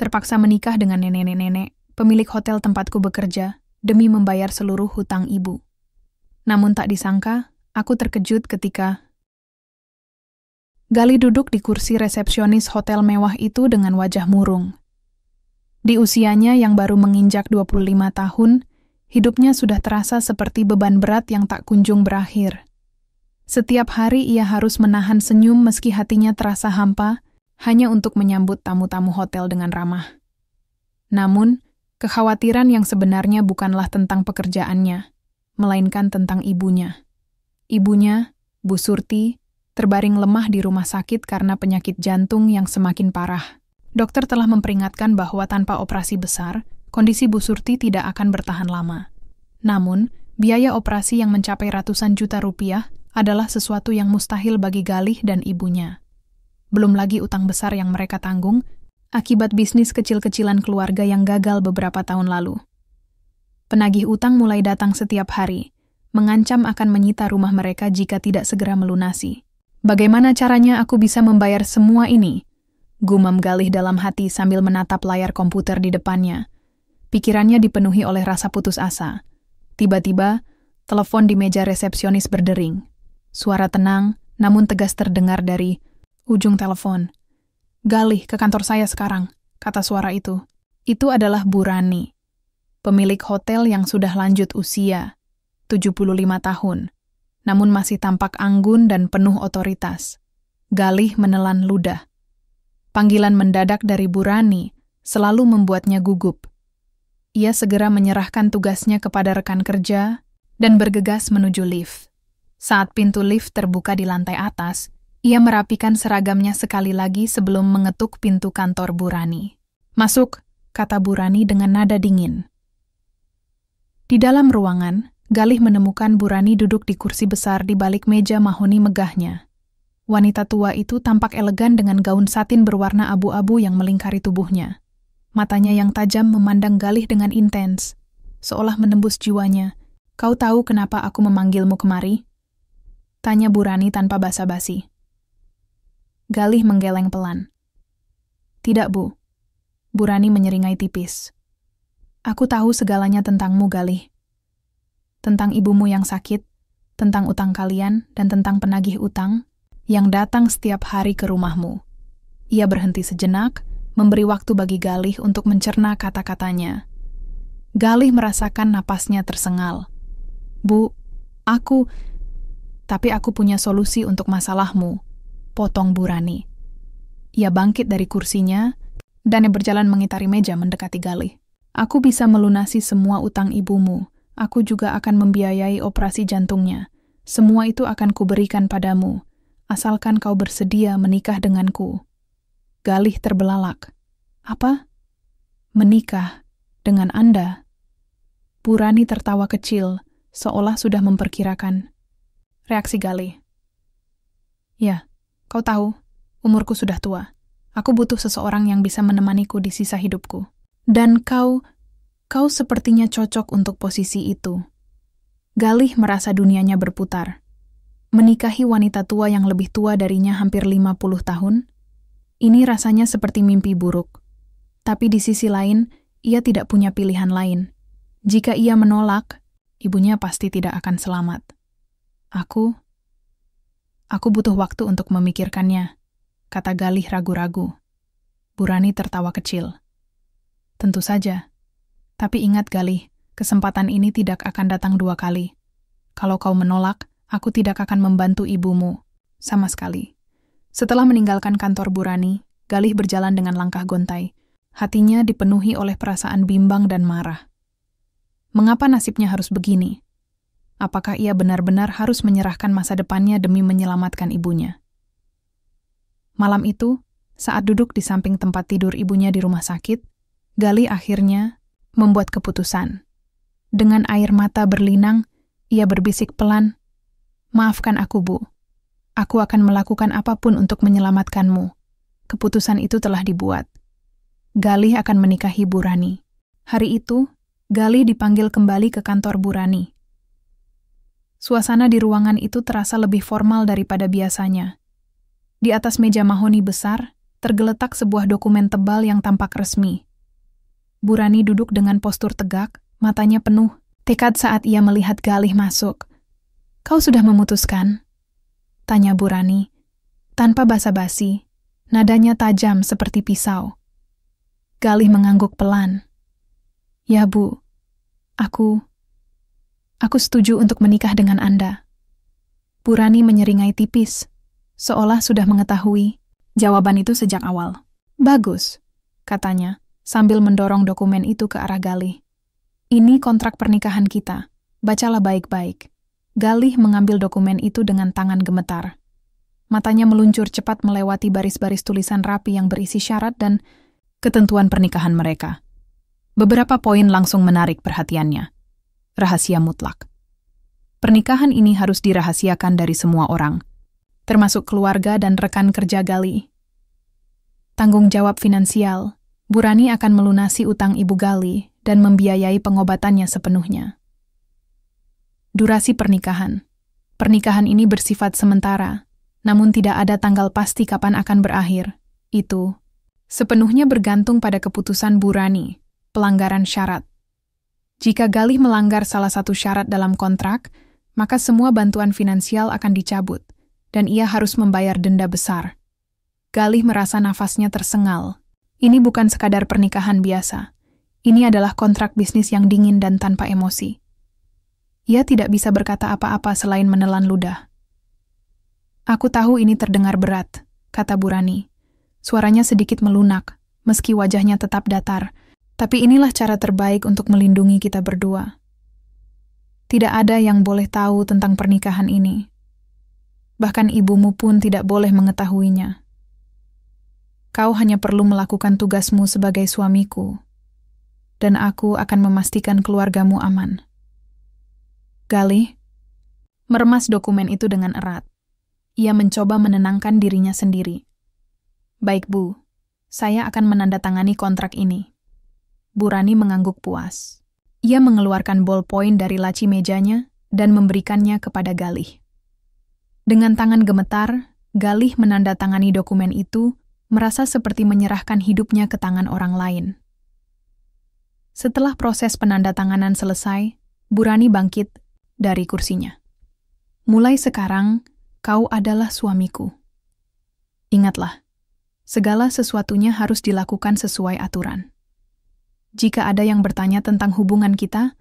terpaksa menikah dengan nenek-nenek, pemilik hotel tempatku bekerja, demi membayar seluruh hutang ibu. Namun tak disangka, aku terkejut ketika Galih duduk di kursi resepsionis hotel mewah itu dengan wajah murung. Di usianya yang baru menginjak 25 tahun, hidupnya sudah terasa seperti beban berat yang tak kunjung berakhir. Setiap hari ia harus menahan senyum meski hatinya terasa hampa, hanya untuk menyambut tamu-tamu hotel dengan ramah. Namun, kekhawatiran yang sebenarnya bukanlah tentang pekerjaannya, melainkan tentang ibunya. Ibunya, Bu Surti, terbaring lemah di rumah sakit karena penyakit jantung yang semakin parah. Dokter telah memperingatkan bahwa tanpa operasi besar, kondisi Bu Surti tidak akan bertahan lama. Namun, biaya operasi yang mencapai ratusan juta rupiah adalah sesuatu yang mustahil bagi Galih dan ibunya. Belum lagi utang besar yang mereka tanggung akibat bisnis kecil-kecilan keluarga yang gagal beberapa tahun lalu. Penagih utang mulai datang setiap hari, mengancam akan menyita rumah mereka jika tidak segera melunasi. Bagaimana caranya aku bisa membayar semua ini? Gumam Galih dalam hati sambil menatap layar komputer di depannya. Pikirannya dipenuhi oleh rasa putus asa. Tiba-tiba, telepon di meja resepsionis berdering. Suara tenang, namun tegas terdengar dari ujung telepon. "Galih, ke kantor saya sekarang," kata suara itu. Itu adalah Bu Rani, pemilik hotel yang sudah lanjut usia, 75 tahun. Namun masih tampak anggun dan penuh otoritas. Galih menelan ludah. Panggilan mendadak dari Bu Rani selalu membuatnya gugup. Ia segera menyerahkan tugasnya kepada rekan kerja dan bergegas menuju lift. Saat pintu lift terbuka di lantai atas, ia merapikan seragamnya sekali lagi sebelum mengetuk pintu kantor Bu Rani. "Masuk," kata Bu Rani dengan nada dingin. Di dalam ruangan, Galih menemukan Bu Rani duduk di kursi besar di balik meja mahoni megahnya. Wanita tua itu tampak elegan dengan gaun satin berwarna abu-abu yang melingkari tubuhnya. Matanya yang tajam memandang Galih dengan intens, seolah menembus jiwanya. "Kau tahu kenapa aku memanggilmu kemari?" tanya Bu Rani tanpa basa-basi. Galih menggeleng pelan. "Tidak, Bu." Bu Rani menyeringai tipis. "Aku tahu segalanya tentangmu, Galih. Tentang ibumu yang sakit, tentang utang kalian, dan tentang penagih utang yang datang setiap hari ke rumahmu." Ia berhenti sejenak, memberi waktu bagi Galih untuk mencerna kata-katanya. Galih merasakan napasnya tersengal. "Bu, tapi aku punya solusi untuk masalahmu," potong Bu Rani. Ia bangkit dari kursinya dan berjalan mengitari meja mendekati Galih. "Aku bisa melunasi semua utang ibumu. Aku juga akan membiayai operasi jantungnya. Semua itu akan kuberikan padamu, asalkan kau bersedia menikah denganku." Galih terbelalak. "Apa? Menikah dengan Anda?" Bu Rani tertawa kecil, seolah sudah memperkirakan reaksi Galih. "Ya, kau tahu, umurku sudah tua. Aku butuh seseorang yang bisa menemaniku di sisa hidupku. Dan kau sepertinya cocok untuk posisi itu." Galih merasa dunianya berputar. Menikahi wanita tua yang lebih tua darinya hampir 50 tahun? Ini rasanya seperti mimpi buruk. Tapi di sisi lain, ia tidak punya pilihan lain. Jika ia menolak, ibunya pasti tidak akan selamat. Aku butuh waktu untuk memikirkannya," kata Galih ragu-ragu. Bu Rani tertawa kecil. "Tentu saja. Tapi ingat, Galih, kesempatan ini tidak akan datang 2 kali. Kalau kau menolak, aku tidak akan membantu ibumu sama sekali." Setelah meninggalkan kantor Bu Rani, Galih berjalan dengan langkah gontai. Hatinya dipenuhi oleh perasaan bimbang dan marah. Mengapa nasibnya harus begini? Apakah ia benar-benar harus menyerahkan masa depannya demi menyelamatkan ibunya? Malam itu, saat duduk di samping tempat tidur ibunya di rumah sakit, Galih akhirnya membuat keputusan. Dengan air mata berlinang, ia berbisik pelan, "Maafkan aku, Bu. Aku akan melakukan apapun untuk menyelamatkanmu." Keputusan itu telah dibuat. Galih akan menikahi Bu Rani. Hari itu, Galih dipanggil kembali ke kantor Bu Rani. Suasana di ruangan itu terasa lebih formal daripada biasanya. Di atas meja mahoni besar, tergeletak sebuah dokumen tebal yang tampak resmi. Bu Rani duduk dengan postur tegak, matanya penuh tekad saat ia melihat Galih masuk. "Kau sudah memutuskan?" tanya Bu Rani. Tanpa basa-basi, nadanya tajam seperti pisau. Galih mengangguk pelan. "Ya, Bu. Aku setuju untuk menikah dengan Anda." Bu Rani menyeringai tipis, seolah sudah mengetahui jawaban itu sejak awal. "Bagus," katanya, sambil mendorong dokumen itu ke arah Galih. "Ini kontrak pernikahan kita. Bacalah baik-baik." Galih mengambil dokumen itu dengan tangan gemetar. Matanya meluncur cepat melewati baris-baris tulisan rapi yang berisi syarat dan ketentuan pernikahan mereka. Beberapa poin langsung menarik perhatiannya. Rahasia mutlak. Pernikahan ini harus dirahasiakan dari semua orang, termasuk keluarga dan rekan kerja Galih. Tanggung jawab finansial. Bu Rani akan melunasi utang Ibu Galih dan membiayai pengobatannya sepenuhnya. Durasi pernikahan. Pernikahan ini bersifat sementara, namun tidak ada tanggal pasti kapan akan berakhir. Itu sepenuhnya bergantung pada keputusan Bu Rani, pelanggaran syarat. Jika Galih melanggar salah satu syarat dalam kontrak, maka semua bantuan finansial akan dicabut, dan ia harus membayar denda besar. Galih merasa nafasnya tersengal. Ini bukan sekadar pernikahan biasa. Ini adalah kontrak bisnis yang dingin dan tanpa emosi. Ia tidak bisa berkata apa-apa selain menelan ludah. "Aku tahu ini terdengar berat," kata Bu Rani. Suaranya sedikit melunak, meski wajahnya tetap datar. "Tapi inilah cara terbaik untuk melindungi kita berdua. Tidak ada yang boleh tahu tentang pernikahan ini. Bahkan ibumu pun tidak boleh mengetahuinya. Kau hanya perlu melakukan tugasmu sebagai suamiku, dan aku akan memastikan keluargamu aman." Galih meremas dokumen itu dengan erat. Ia mencoba menenangkan dirinya sendiri. "Baik, Bu. Saya akan menandatangani kontrak ini." Bu Rani mengangguk puas. Ia mengeluarkan ballpoint dari laci mejanya dan memberikannya kepada Galih. Dengan tangan gemetar, Galih menandatangani dokumen itu, merasa seperti menyerahkan hidupnya ke tangan orang lain. Setelah proses penandatanganan selesai, Bu Rani bangkit dari kursinya. "Mulai sekarang, kau adalah suamiku. Ingatlah, segala sesuatunya harus dilakukan sesuai aturan. Jika ada yang bertanya tentang hubungan kita,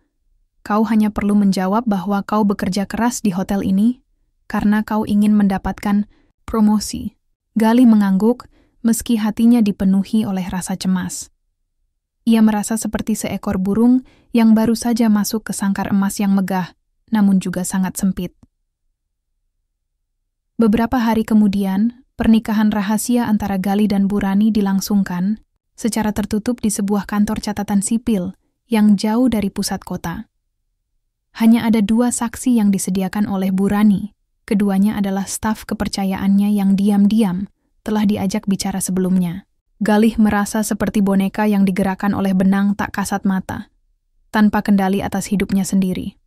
kau hanya perlu menjawab bahwa kau bekerja keras di hotel ini karena kau ingin mendapatkan promosi." Galih mengangguk, meski hatinya dipenuhi oleh rasa cemas. Ia merasa seperti seekor burung yang baru saja masuk ke sangkar emas yang megah, namun juga sangat sempit. Beberapa hari kemudian, pernikahan rahasia antara Galih dan Bu Rani dilangsungkan secara tertutup di sebuah kantor catatan sipil yang jauh dari pusat kota. Hanya ada 2 saksi yang disediakan oleh Bu Rani. Keduanya adalah staf kepercayaannya yang diam-diam telah diajak bicara sebelumnya. Galih merasa seperti boneka yang digerakkan oleh benang tak kasat mata, tanpa kendali atas hidupnya sendiri.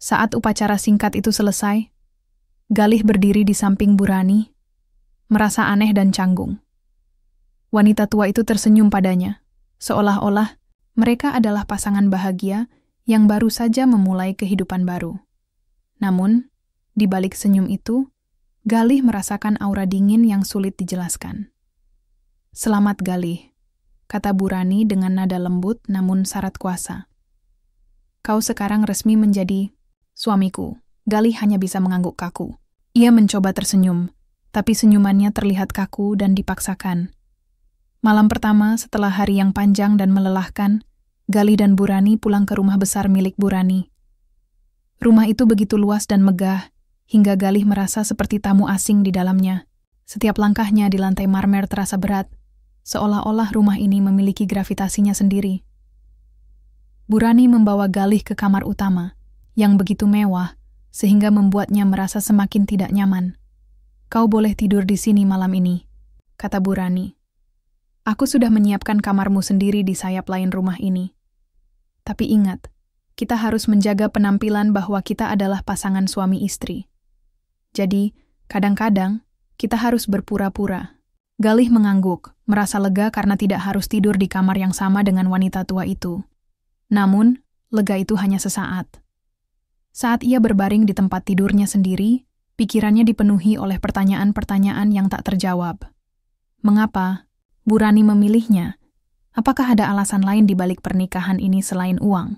Saat upacara singkat itu selesai, Galih berdiri di samping Bu Rani, merasa aneh dan canggung. Wanita tua itu tersenyum padanya, seolah-olah mereka adalah pasangan bahagia yang baru saja memulai kehidupan baru. Namun, di balik senyum itu, Galih merasakan aura dingin yang sulit dijelaskan. "Selamat, Galih," kata Bu Rani dengan nada lembut namun syarat kuasa. "Kau sekarang resmi menjadi suamiku." Galih hanya bisa mengangguk kaku. Ia mencoba tersenyum, tapi senyumannya terlihat kaku dan dipaksakan. Malam pertama setelah hari yang panjang dan melelahkan, Galih dan Bu Rani pulang ke rumah besar milik Bu Rani. Rumah itu begitu luas dan megah, hingga Galih merasa seperti tamu asing di dalamnya. Setiap langkahnya di lantai marmer terasa berat, seolah-olah rumah ini memiliki gravitasinya sendiri. Bu Rani membawa Galih ke kamar utama, yang begitu mewah, sehingga membuatnya merasa semakin tidak nyaman. "Kau boleh tidur di sini malam ini," kata Bu Rani. "Aku sudah menyiapkan kamarmu sendiri di sayap lain rumah ini. Tapi ingat, kita harus menjaga penampilan bahwa kita adalah pasangan suami istri. Jadi, kadang-kadang, kita harus berpura-pura. Galih mengangguk, merasa lega karena tidak harus tidur di kamar yang sama dengan wanita tua itu. Namun, lega itu hanya sesaat. Saat ia berbaring di tempat tidurnya sendiri, pikirannya dipenuhi oleh pertanyaan-pertanyaan yang tak terjawab. Mengapa Bu Rani memilihnya? Apakah ada alasan lain di balik pernikahan ini selain uang?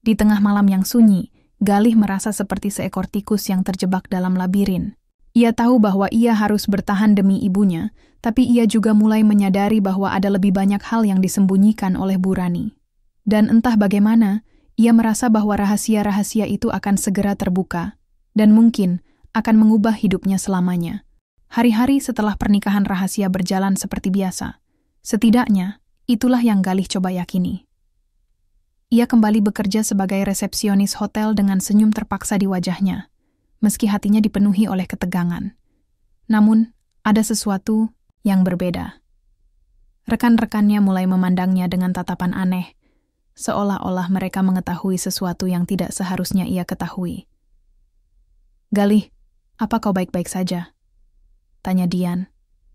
Di tengah malam yang sunyi, Galih merasa seperti seekor tikus yang terjebak dalam labirin. Ia tahu bahwa ia harus bertahan demi ibunya, tapi ia juga mulai menyadari bahwa ada lebih banyak hal yang disembunyikan oleh Bu Rani. Dan entah bagaimana, ia merasa bahwa rahasia-rahasia itu akan segera terbuka, dan mungkin akan mengubah hidupnya selamanya. Hari-hari setelah pernikahan rahasia berjalan seperti biasa. Setidaknya, itulah yang Galih coba yakini. Ia kembali bekerja sebagai resepsionis hotel dengan senyum terpaksa di wajahnya, meski hatinya dipenuhi oleh ketegangan. Namun, ada sesuatu yang berbeda. Rekan-rekannya mulai memandangnya dengan tatapan aneh, seolah-olah mereka mengetahui sesuatu yang tidak seharusnya ia ketahui. "Galih, apa kau baik-baik saja?" tanya Dian,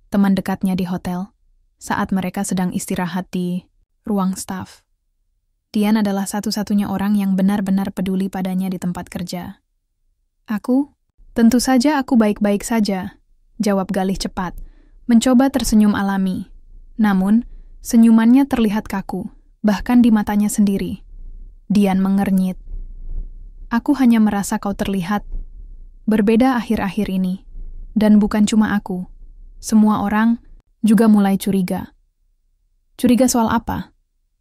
teman dekatnya di hotel, saat mereka sedang istirahat di ruang staf. Dian adalah satu-satunya orang yang benar-benar peduli padanya di tempat kerja. "Aku? Tentu saja aku baik-baik saja," jawab Galih cepat, mencoba tersenyum alami. Namun, senyumannya terlihat kaku, bahkan di matanya sendiri. Dian mengernyit. "Aku hanya merasa kau terlihat berbeda akhir-akhir ini. Dan bukan cuma aku. Semua orang juga mulai curiga." "Curiga soal apa?"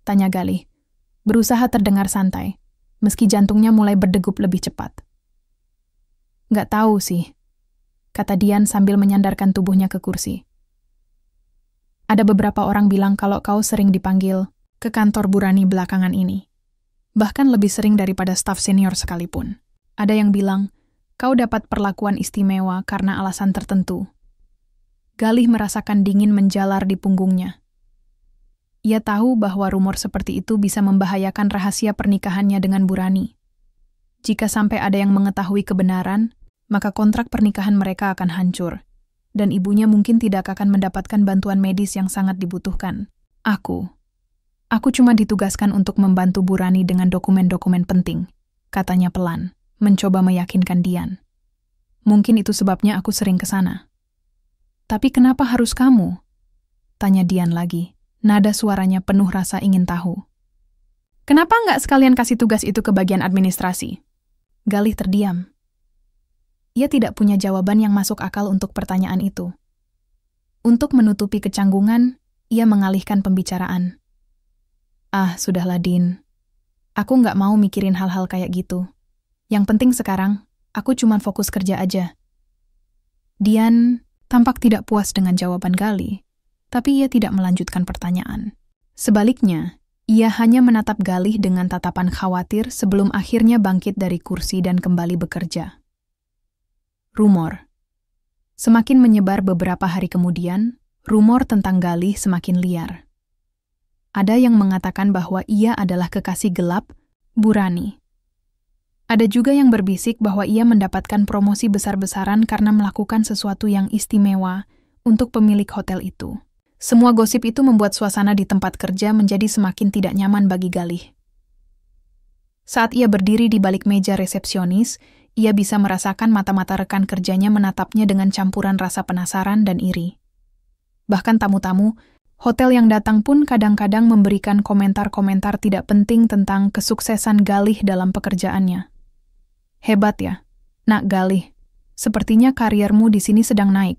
tanya Galih, berusaha terdengar santai, meski jantungnya mulai berdegup lebih cepat. "Nggak tahu sih," kata Dian sambil menyandarkan tubuhnya ke kursi. "Ada beberapa orang bilang kalau kau sering dipanggil ke kantor Bu Rani belakangan ini. Bahkan lebih sering daripada staf senior sekalipun. Ada yang bilang, kau dapat perlakuan istimewa karena alasan tertentu." Galih merasakan dingin menjalar di punggungnya. Ia tahu bahwa rumor seperti itu bisa membahayakan rahasia pernikahannya dengan Bu Rani. Jika sampai ada yang mengetahui kebenaran, maka kontrak pernikahan mereka akan hancur, dan ibunya mungkin tidak akan mendapatkan bantuan medis yang sangat dibutuhkan. Aku cuma ditugaskan untuk membantu Bu Rani dengan dokumen-dokumen penting," katanya pelan, mencoba meyakinkan Dian. "Mungkin itu sebabnya aku sering ke sana." "Tapi kenapa harus kamu?" tanya Dian lagi. Nada suaranya penuh rasa ingin tahu. "Kenapa nggak sekalian kasih tugas itu ke bagian administrasi?" Galih terdiam. Ia tidak punya jawaban yang masuk akal untuk pertanyaan itu. Untuk menutupi kecanggungan, ia mengalihkan pembicaraan. Sudahlah Din. Aku nggak mau mikirin hal-hal kayak gitu. Yang penting sekarang, aku cuma fokus kerja aja." Dian tampak tidak puas dengan jawaban Galih. Tapi ia tidak melanjutkan pertanyaan. Sebaliknya, ia hanya menatap Galih dengan tatapan khawatir sebelum akhirnya bangkit dari kursi dan kembali bekerja. Rumor. Semakin menyebar beberapa hari kemudian, rumor tentang Galih semakin liar. Ada yang mengatakan bahwa ia adalah kekasih gelap Bu Rani. Ada juga yang berbisik bahwa ia mendapatkan promosi besar-besaran karena melakukan sesuatu yang istimewa untuk pemilik hotel itu. Semua gosip itu membuat suasana di tempat kerja menjadi semakin tidak nyaman bagi Galih. Saat ia berdiri di balik meja resepsionis, ia bisa merasakan mata-mata rekan kerjanya menatapnya dengan campuran rasa penasaran dan iri. Bahkan tamu-tamu, hotel yang datang pun kadang-kadang memberikan komentar-komentar tidak penting tentang kesuksesan Galih dalam pekerjaannya. "Hebat ya, Nak Galih. Sepertinya kariermu di sini sedang naik,"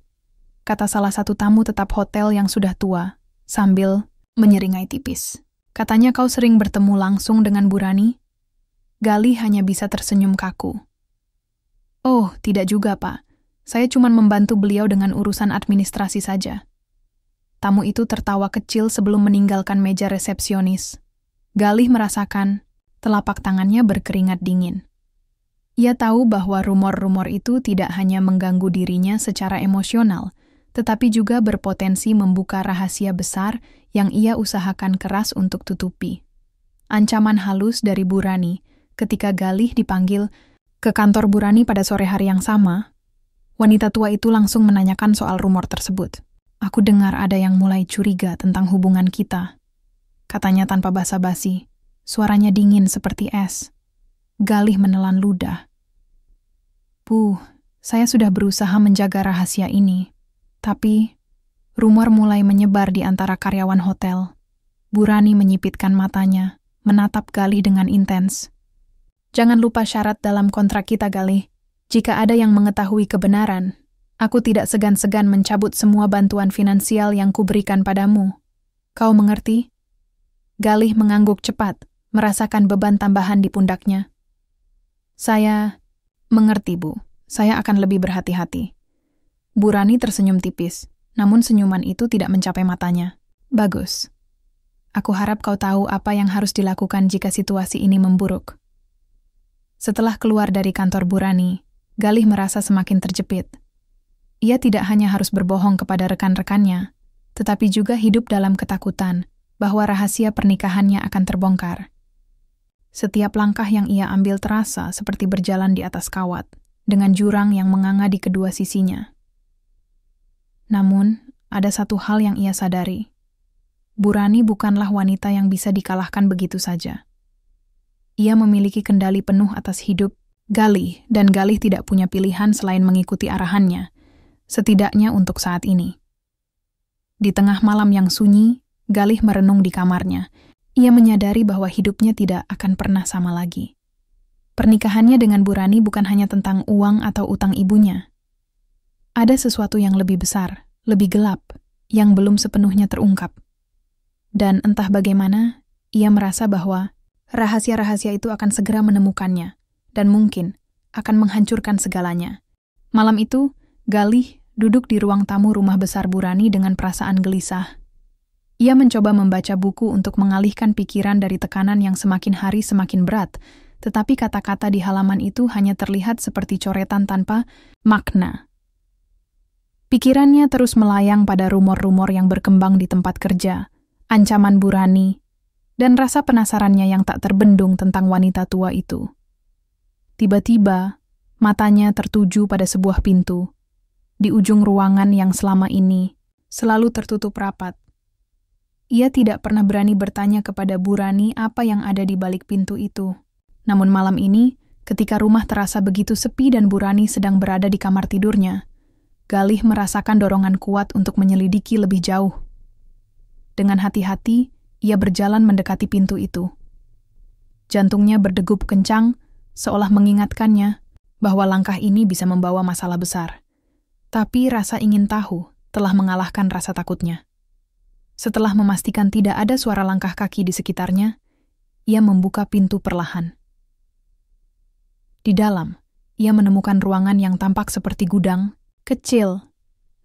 kata salah satu tamu tetap hotel yang sudah tua, sambil menyeringai tipis. "Katanya kau sering bertemu langsung dengan Bu Rani?" Galih hanya bisa tersenyum kaku. "Oh, tidak juga, Pak. Saya cuma membantu beliau dengan urusan administrasi saja." Tamu itu tertawa kecil sebelum meninggalkan meja resepsionis. Galih merasakan telapak tangannya berkeringat dingin. Ia tahu bahwa rumor-rumor itu tidak hanya mengganggu dirinya secara emosional, tetapi juga berpotensi membuka rahasia besar yang ia usahakan keras untuk tutupi. Ancaman halus dari Bu Rani ketika Galih dipanggil ke kantor Bu Rani pada sore hari yang sama, Wanita tua itu langsung menanyakan soal rumor tersebut. Aku dengar ada yang mulai curiga tentang hubungan kita. Katanya tanpa basa-basi, suaranya dingin seperti es. Galih menelan ludah. Bu, saya sudah berusaha menjaga rahasia ini. Tapi, rumor mulai menyebar di antara karyawan hotel. Bu Rani menyipitkan matanya, menatap Galih dengan intens. Jangan lupa syarat dalam kontrak kita, Galih. Jika ada yang mengetahui kebenaran, aku tidak segan-segan mencabut semua bantuan finansial yang kuberikan padamu. Kau mengerti? Galih mengangguk cepat, merasakan beban tambahan di pundaknya. Saya mengerti, Bu. Saya akan lebih berhati-hati. Bu Rani tersenyum tipis, namun senyuman itu tidak mencapai matanya. Bagus. Aku harap kau tahu apa yang harus dilakukan jika situasi ini memburuk. Setelah keluar dari kantor Bu Rani, Galih merasa semakin terjepit. Ia tidak hanya harus berbohong kepada rekan-rekannya, tetapi juga hidup dalam ketakutan bahwa rahasia pernikahannya akan terbongkar. Setiap langkah yang ia ambil terasa seperti berjalan di atas kawat, dengan jurang yang menganga di kedua sisinya. Namun, ada satu hal yang ia sadari. Bu Rani bukanlah wanita yang bisa dikalahkan begitu saja. Ia memiliki kendali penuh atas hidup Galih, dan Galih tidak punya pilihan selain mengikuti arahannya, setidaknya untuk saat ini. Di tengah malam yang sunyi, Galih merenung di kamarnya. Ia menyadari bahwa hidupnya tidak akan pernah sama lagi. Pernikahannya dengan Bu Rani bukan hanya tentang uang atau utang ibunya. Ada sesuatu yang lebih besar, lebih gelap, yang belum sepenuhnya terungkap. Dan entah bagaimana, ia merasa bahwa rahasia-rahasia itu akan segera menemukannya, dan mungkin akan menghancurkan segalanya. Malam itu, Galih duduk di ruang tamu rumah besar Bu Rani dengan perasaan gelisah. Ia mencoba membaca buku untuk mengalihkan pikiran dari tekanan yang semakin hari semakin berat, tetapi kata-kata di halaman itu hanya terlihat seperti coretan tanpa makna. Pikirannya terus melayang pada rumor-rumor yang berkembang di tempat kerja, ancaman Bu Rani, dan rasa penasarannya yang tak terbendung tentang wanita tua itu. Tiba-tiba, matanya tertuju pada sebuah pintu, di ujung ruangan yang selama ini selalu tertutup rapat. Ia tidak pernah berani bertanya kepada Bu Rani apa yang ada di balik pintu itu. Namun malam ini, ketika rumah terasa begitu sepi dan Bu Rani sedang berada di kamar tidurnya, Galih merasakan dorongan kuat untuk menyelidiki lebih jauh. Dengan hati-hati, ia berjalan mendekati pintu itu. Jantungnya berdegup kencang, seolah mengingatkannya bahwa langkah ini bisa membawa masalah besar. Tapi rasa ingin tahu telah mengalahkan rasa takutnya. Setelah memastikan tidak ada suara langkah kaki di sekitarnya, ia membuka pintu perlahan. Di dalam, ia menemukan ruangan yang tampak seperti gudang, kecil.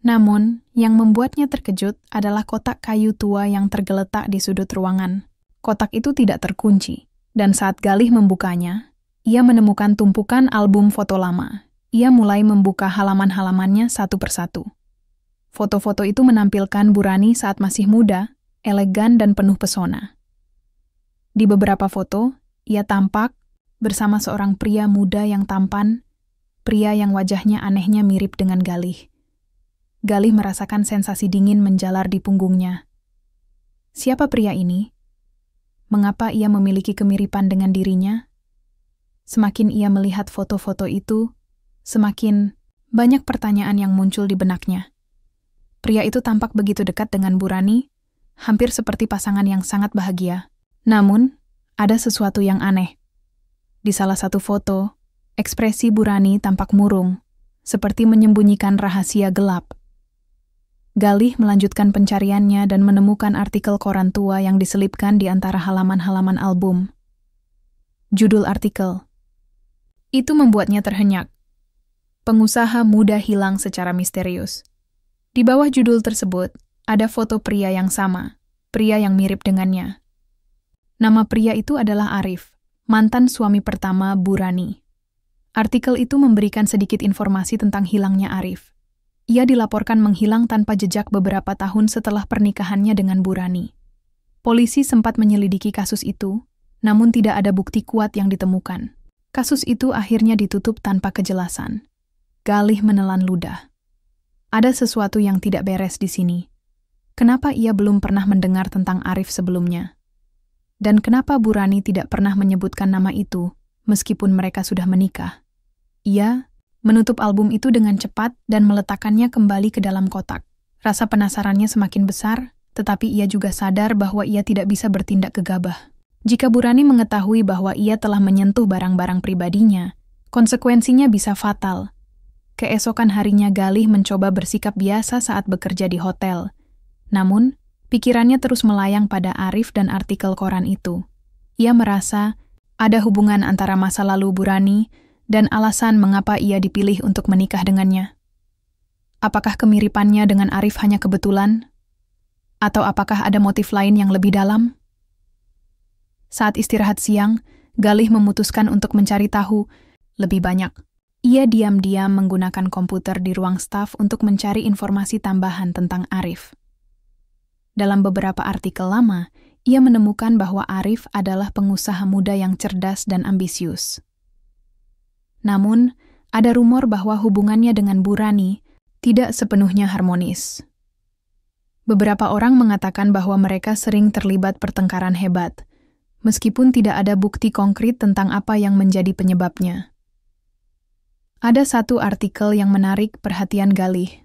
Namun, yang membuatnya terkejut adalah kotak kayu tua yang tergeletak di sudut ruangan. Kotak itu tidak terkunci, dan saat Galih membukanya, ia menemukan tumpukan album foto lama. Ia mulai membuka halaman-halamannya satu persatu. Foto-foto itu menampilkan Bu Rani saat masih muda, elegan dan penuh pesona. Di beberapa foto, ia tampak bersama seorang pria muda yang tampan, pria yang wajahnya anehnya mirip dengan Galih. Galih merasakan sensasi dingin menjalar di punggungnya. Siapa pria ini? Mengapa ia memiliki kemiripan dengan dirinya? Semakin ia melihat foto-foto itu, semakin banyak pertanyaan yang muncul di benaknya. Pria itu tampak begitu dekat dengan Bu Rani, hampir seperti pasangan yang sangat bahagia. Namun, ada sesuatu yang aneh. Di salah satu foto, ekspresi Bu Rani tampak murung, seperti menyembunyikan rahasia gelap. Galih melanjutkan pencariannya dan menemukan artikel koran tua yang diselipkan di antara halaman-halaman album. Judul artikel itu membuatnya terhenyak. Pengusaha muda hilang secara misterius. Di bawah judul tersebut, ada foto pria yang sama, pria yang mirip dengannya. Nama pria itu adalah Arif, mantan suami pertama Bu Rani. Artikel itu memberikan sedikit informasi tentang hilangnya Arif. Ia dilaporkan menghilang tanpa jejak beberapa tahun setelah pernikahannya dengan Bu Rani. Polisi sempat menyelidiki kasus itu, namun tidak ada bukti kuat yang ditemukan. Kasus itu akhirnya ditutup tanpa kejelasan. Galih menelan ludah. Ada sesuatu yang tidak beres di sini. Kenapa ia belum pernah mendengar tentang Arif sebelumnya? Dan kenapa Bu Rani tidak pernah menyebutkan nama itu, meskipun mereka sudah menikah? Ia menutup album itu dengan cepat dan meletakkannya kembali ke dalam kotak. Rasa penasarannya semakin besar, tetapi ia juga sadar bahwa ia tidak bisa bertindak gegabah. Jika Bu Rani mengetahui bahwa ia telah menyentuh barang-barang pribadinya, konsekuensinya bisa fatal. Keesokan harinya Galih mencoba bersikap biasa saat bekerja di hotel. Namun, pikirannya terus melayang pada Arif dan artikel koran itu. Ia merasa ada hubungan antara masa lalu Bu Rani dan alasan mengapa ia dipilih untuk menikah dengannya. Apakah kemiripannya dengan Arif hanya kebetulan? Atau apakah ada motif lain yang lebih dalam? Saat istirahat siang, Galih memutuskan untuk mencari tahu lebih banyak. Ia diam-diam menggunakan komputer di ruang staf untuk mencari informasi tambahan tentang Arif. Dalam beberapa artikel lama, ia menemukan bahwa Arif adalah pengusaha muda yang cerdas dan ambisius. Namun, ada rumor bahwa hubungannya dengan Bu Rani tidak sepenuhnya harmonis. Beberapa orang mengatakan bahwa mereka sering terlibat pertengkaran hebat, meskipun tidak ada bukti konkret tentang apa yang menjadi penyebabnya. Ada satu artikel yang menarik perhatian Galih.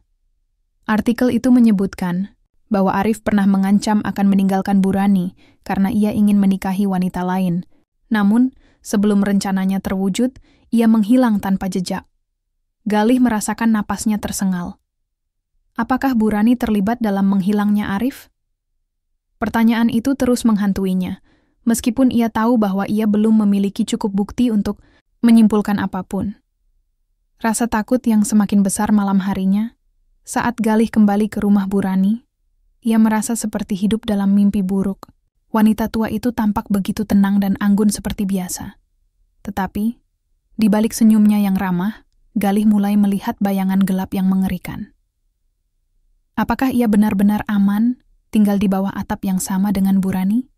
Artikel itu menyebutkan bahwa Arif pernah mengancam akan meninggalkan Bu Rani karena ia ingin menikahi wanita lain. Namun, sebelum rencananya terwujud, ia menghilang tanpa jejak. Galih merasakan napasnya tersengal. Apakah Bu Rani terlibat dalam menghilangnya Arif? Pertanyaan itu terus menghantuinya, meskipun ia tahu bahwa ia belum memiliki cukup bukti untuk menyimpulkan apapun. Rasa takut yang semakin besar malam harinya, saat Galih kembali ke rumah Bu Rani, ia merasa seperti hidup dalam mimpi buruk. Wanita tua itu tampak begitu tenang dan anggun seperti biasa. Tetapi, di balik senyumnya yang ramah, Galih mulai melihat bayangan gelap yang mengerikan. Apakah ia benar-benar aman tinggal di bawah atap yang sama dengan Bu Rani?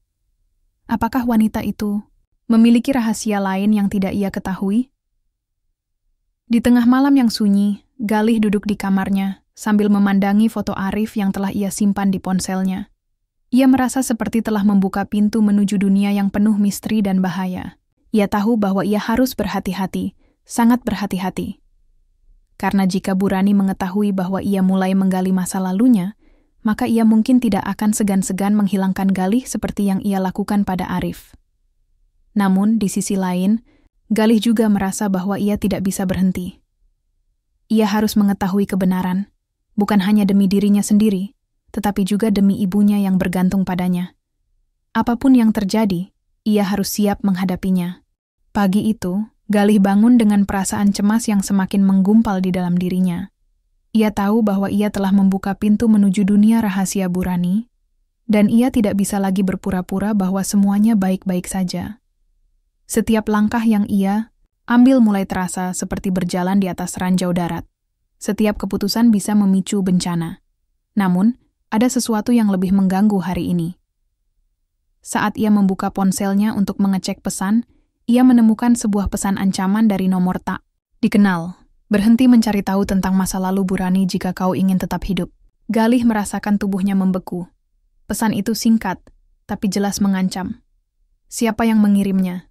Apakah wanita itu memiliki rahasia lain yang tidak ia ketahui? Di tengah malam yang sunyi, Galih duduk di kamarnya sambil memandangi foto Arif yang telah ia simpan di ponselnya. Ia merasa seperti telah membuka pintu menuju dunia yang penuh misteri dan bahaya. Ia tahu bahwa ia harus berhati-hati, sangat berhati-hati. Karena jika Bu Rani mengetahui bahwa ia mulai menggali masa lalunya, maka ia mungkin tidak akan segan-segan menghilangkan Galih seperti yang ia lakukan pada Arif. Namun, di sisi lain, Galih juga merasa bahwa ia tidak bisa berhenti. Ia harus mengetahui kebenaran, bukan hanya demi dirinya sendiri, tetapi juga demi ibunya yang bergantung padanya. Apapun yang terjadi, ia harus siap menghadapinya. Pagi itu, Galih bangun dengan perasaan cemas yang semakin menggumpal di dalam dirinya. Ia tahu bahwa ia telah membuka pintu menuju dunia rahasia Bu Rani, dan ia tidak bisa lagi berpura-pura bahwa semuanya baik-baik saja. Setiap langkah yang ia ambil mulai terasa seperti berjalan di atas ranjau darat. Setiap keputusan bisa memicu bencana. Namun, ada sesuatu yang lebih mengganggu hari ini. Saat ia membuka ponselnya untuk mengecek pesan, ia menemukan sebuah pesan ancaman dari nomor tak dikenal. Berhenti mencari tahu tentang masa lalu Bu Rani jika kau ingin tetap hidup. Galih merasakan tubuhnya membeku. Pesan itu singkat, tapi jelas mengancam. Siapa yang mengirimnya?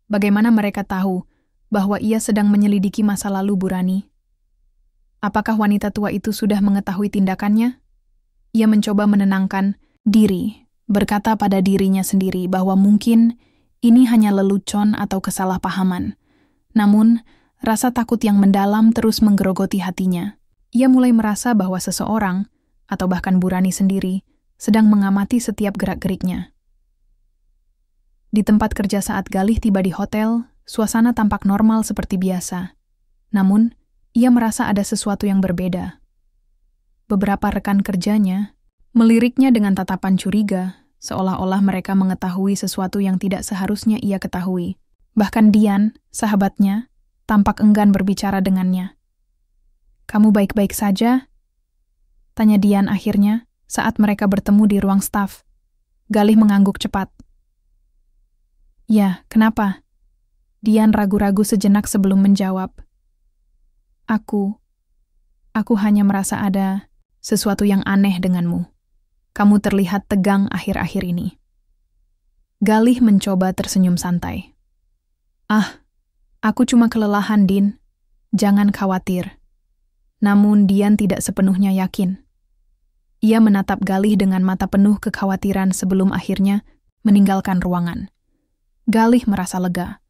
Bagaimana mereka tahu bahwa ia sedang menyelidiki masa lalu Bu Rani? Apakah wanita tua itu sudah mengetahui tindakannya? Ia mencoba menenangkan diri, berkata pada dirinya sendiri bahwa mungkin ini hanya lelucon atau kesalahpahaman. Namun, rasa takut yang mendalam terus menggerogoti hatinya. Ia mulai merasa bahwa seseorang, atau bahkan Bu Rani sendiri, sedang mengamati setiap gerak-geriknya. Di tempat kerja saat Galih tiba di hotel, suasana tampak normal seperti biasa. Namun, ia merasa ada sesuatu yang berbeda. Beberapa rekan kerjanya meliriknya dengan tatapan curiga, seolah-olah mereka mengetahui sesuatu yang tidak seharusnya ia ketahui. Bahkan Dian, sahabatnya, tampak enggan berbicara dengannya. "Kamu baik-baik saja?" tanya Dian akhirnya saat mereka bertemu di ruang staf. Galih mengangguk cepat. "Ya, kenapa?" Dian ragu-ragu sejenak sebelum menjawab. Aku hanya merasa ada sesuatu yang aneh denganmu. Kamu terlihat tegang akhir-akhir ini. Galih mencoba tersenyum santai. Aku cuma kelelahan, Din. Jangan khawatir. Namun Dian tidak sepenuhnya yakin. Ia menatap Galih dengan mata penuh kekhawatiran sebelum akhirnya meninggalkan ruangan. Galih merasa lega,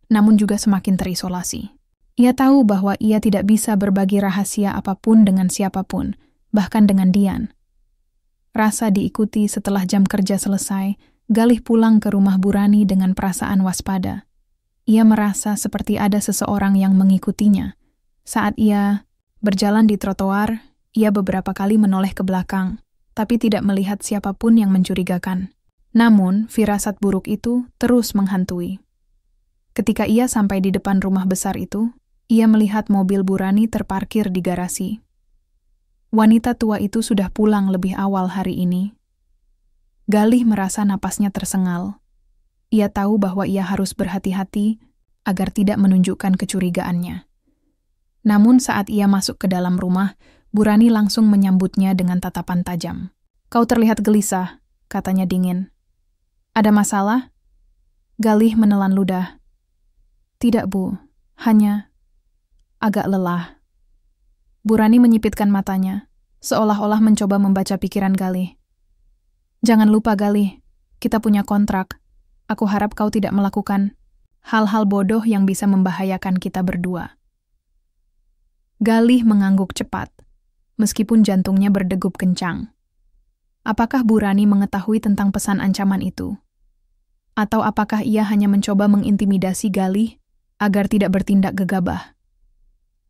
namun juga semakin terisolasi. Ia tahu bahwa ia tidak bisa berbagi rahasia apapun dengan siapapun, bahkan dengan Dian. Rasa diikuti setelah jam kerja selesai, Galih pulang ke rumah Burani dengan perasaan waspada. Ia merasa seperti ada seseorang yang mengikutinya. Saat ia berjalan di trotoar, ia beberapa kali menoleh ke belakang, tapi tidak melihat siapapun yang mencurigakan. Namun, firasat buruk itu terus menghantui. Ketika ia sampai di depan rumah besar itu, ia melihat mobil Burani terparkir di garasi. Wanita tua itu sudah pulang lebih awal hari ini. Galih merasa napasnya tersengal. Ia tahu bahwa ia harus berhati-hati agar tidak menunjukkan kecurigaannya. Namun saat ia masuk ke dalam rumah, Burani langsung menyambutnya dengan tatapan tajam. "Kau terlihat gelisah," katanya dingin. "Ada masalah?" Galih menelan ludah. "Tidak, Bu. Hanya agak lelah." Burani menyipitkan matanya, seolah-olah mencoba membaca pikiran Galih. "Jangan lupa, Galih, kita punya kontrak. Aku harap kau tidak melakukan hal-hal bodoh yang bisa membahayakan kita berdua." Galih mengangguk cepat, meskipun jantungnya berdegup kencang. Apakah Burani mengetahui tentang pesan ancaman itu? Atau apakah ia hanya mencoba mengintimidasi Galih agar tidak bertindak gegabah?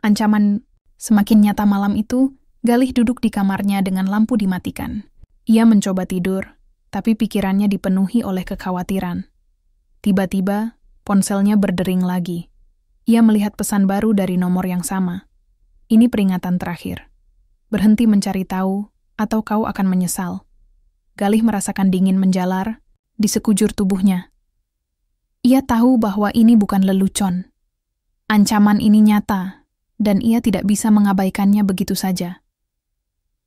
Ancaman semakin nyata malam itu, Galih duduk di kamarnya dengan lampu dimatikan. Ia mencoba tidur, tapi pikirannya dipenuhi oleh kekhawatiran. Tiba-tiba, ponselnya berdering lagi. Ia melihat pesan baru dari nomor yang sama. "Ini peringatan terakhir. Berhenti mencari tahu, atau kau akan menyesal." Galih merasakan dingin menjalar di sekujur tubuhnya. Ia tahu bahwa ini bukan lelucon. Ancaman ini nyata, dan ia tidak bisa mengabaikannya begitu saja.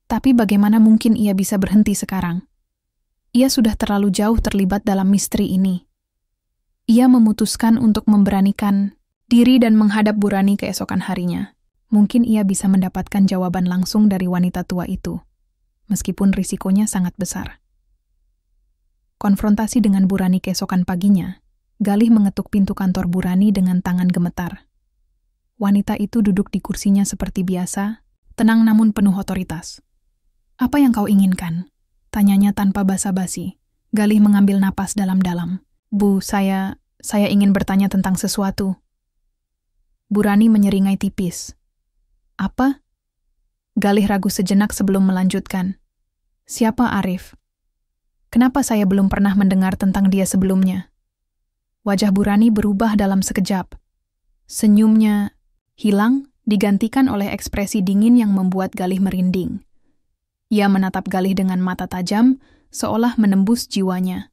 Tapi bagaimana mungkin ia bisa berhenti sekarang? Ia sudah terlalu jauh terlibat dalam misteri ini. Ia memutuskan untuk memberanikan diri dan menghadap Burani keesokan harinya. Mungkin ia bisa mendapatkan jawaban langsung dari wanita tua itu, meskipun risikonya sangat besar. Konfrontasi dengan Burani keesokan paginya, Galih mengetuk pintu kantor Burani dengan tangan gemetar. Wanita itu duduk di kursinya seperti biasa, tenang namun penuh otoritas. "Apa yang kau inginkan?" tanyanya tanpa basa-basi. Galih mengambil napas dalam-dalam. "Bu, saya ingin bertanya tentang sesuatu." Burani menyeringai tipis. "Apa?" Galih ragu sejenak sebelum melanjutkan. "Siapa Arif? Kenapa saya belum pernah mendengar tentang dia sebelumnya?" Wajah Burani berubah dalam sekejap. Senyumnya hilang, digantikan oleh ekspresi dingin yang membuat Galih merinding. Ia menatap Galih dengan mata tajam, seolah menembus jiwanya.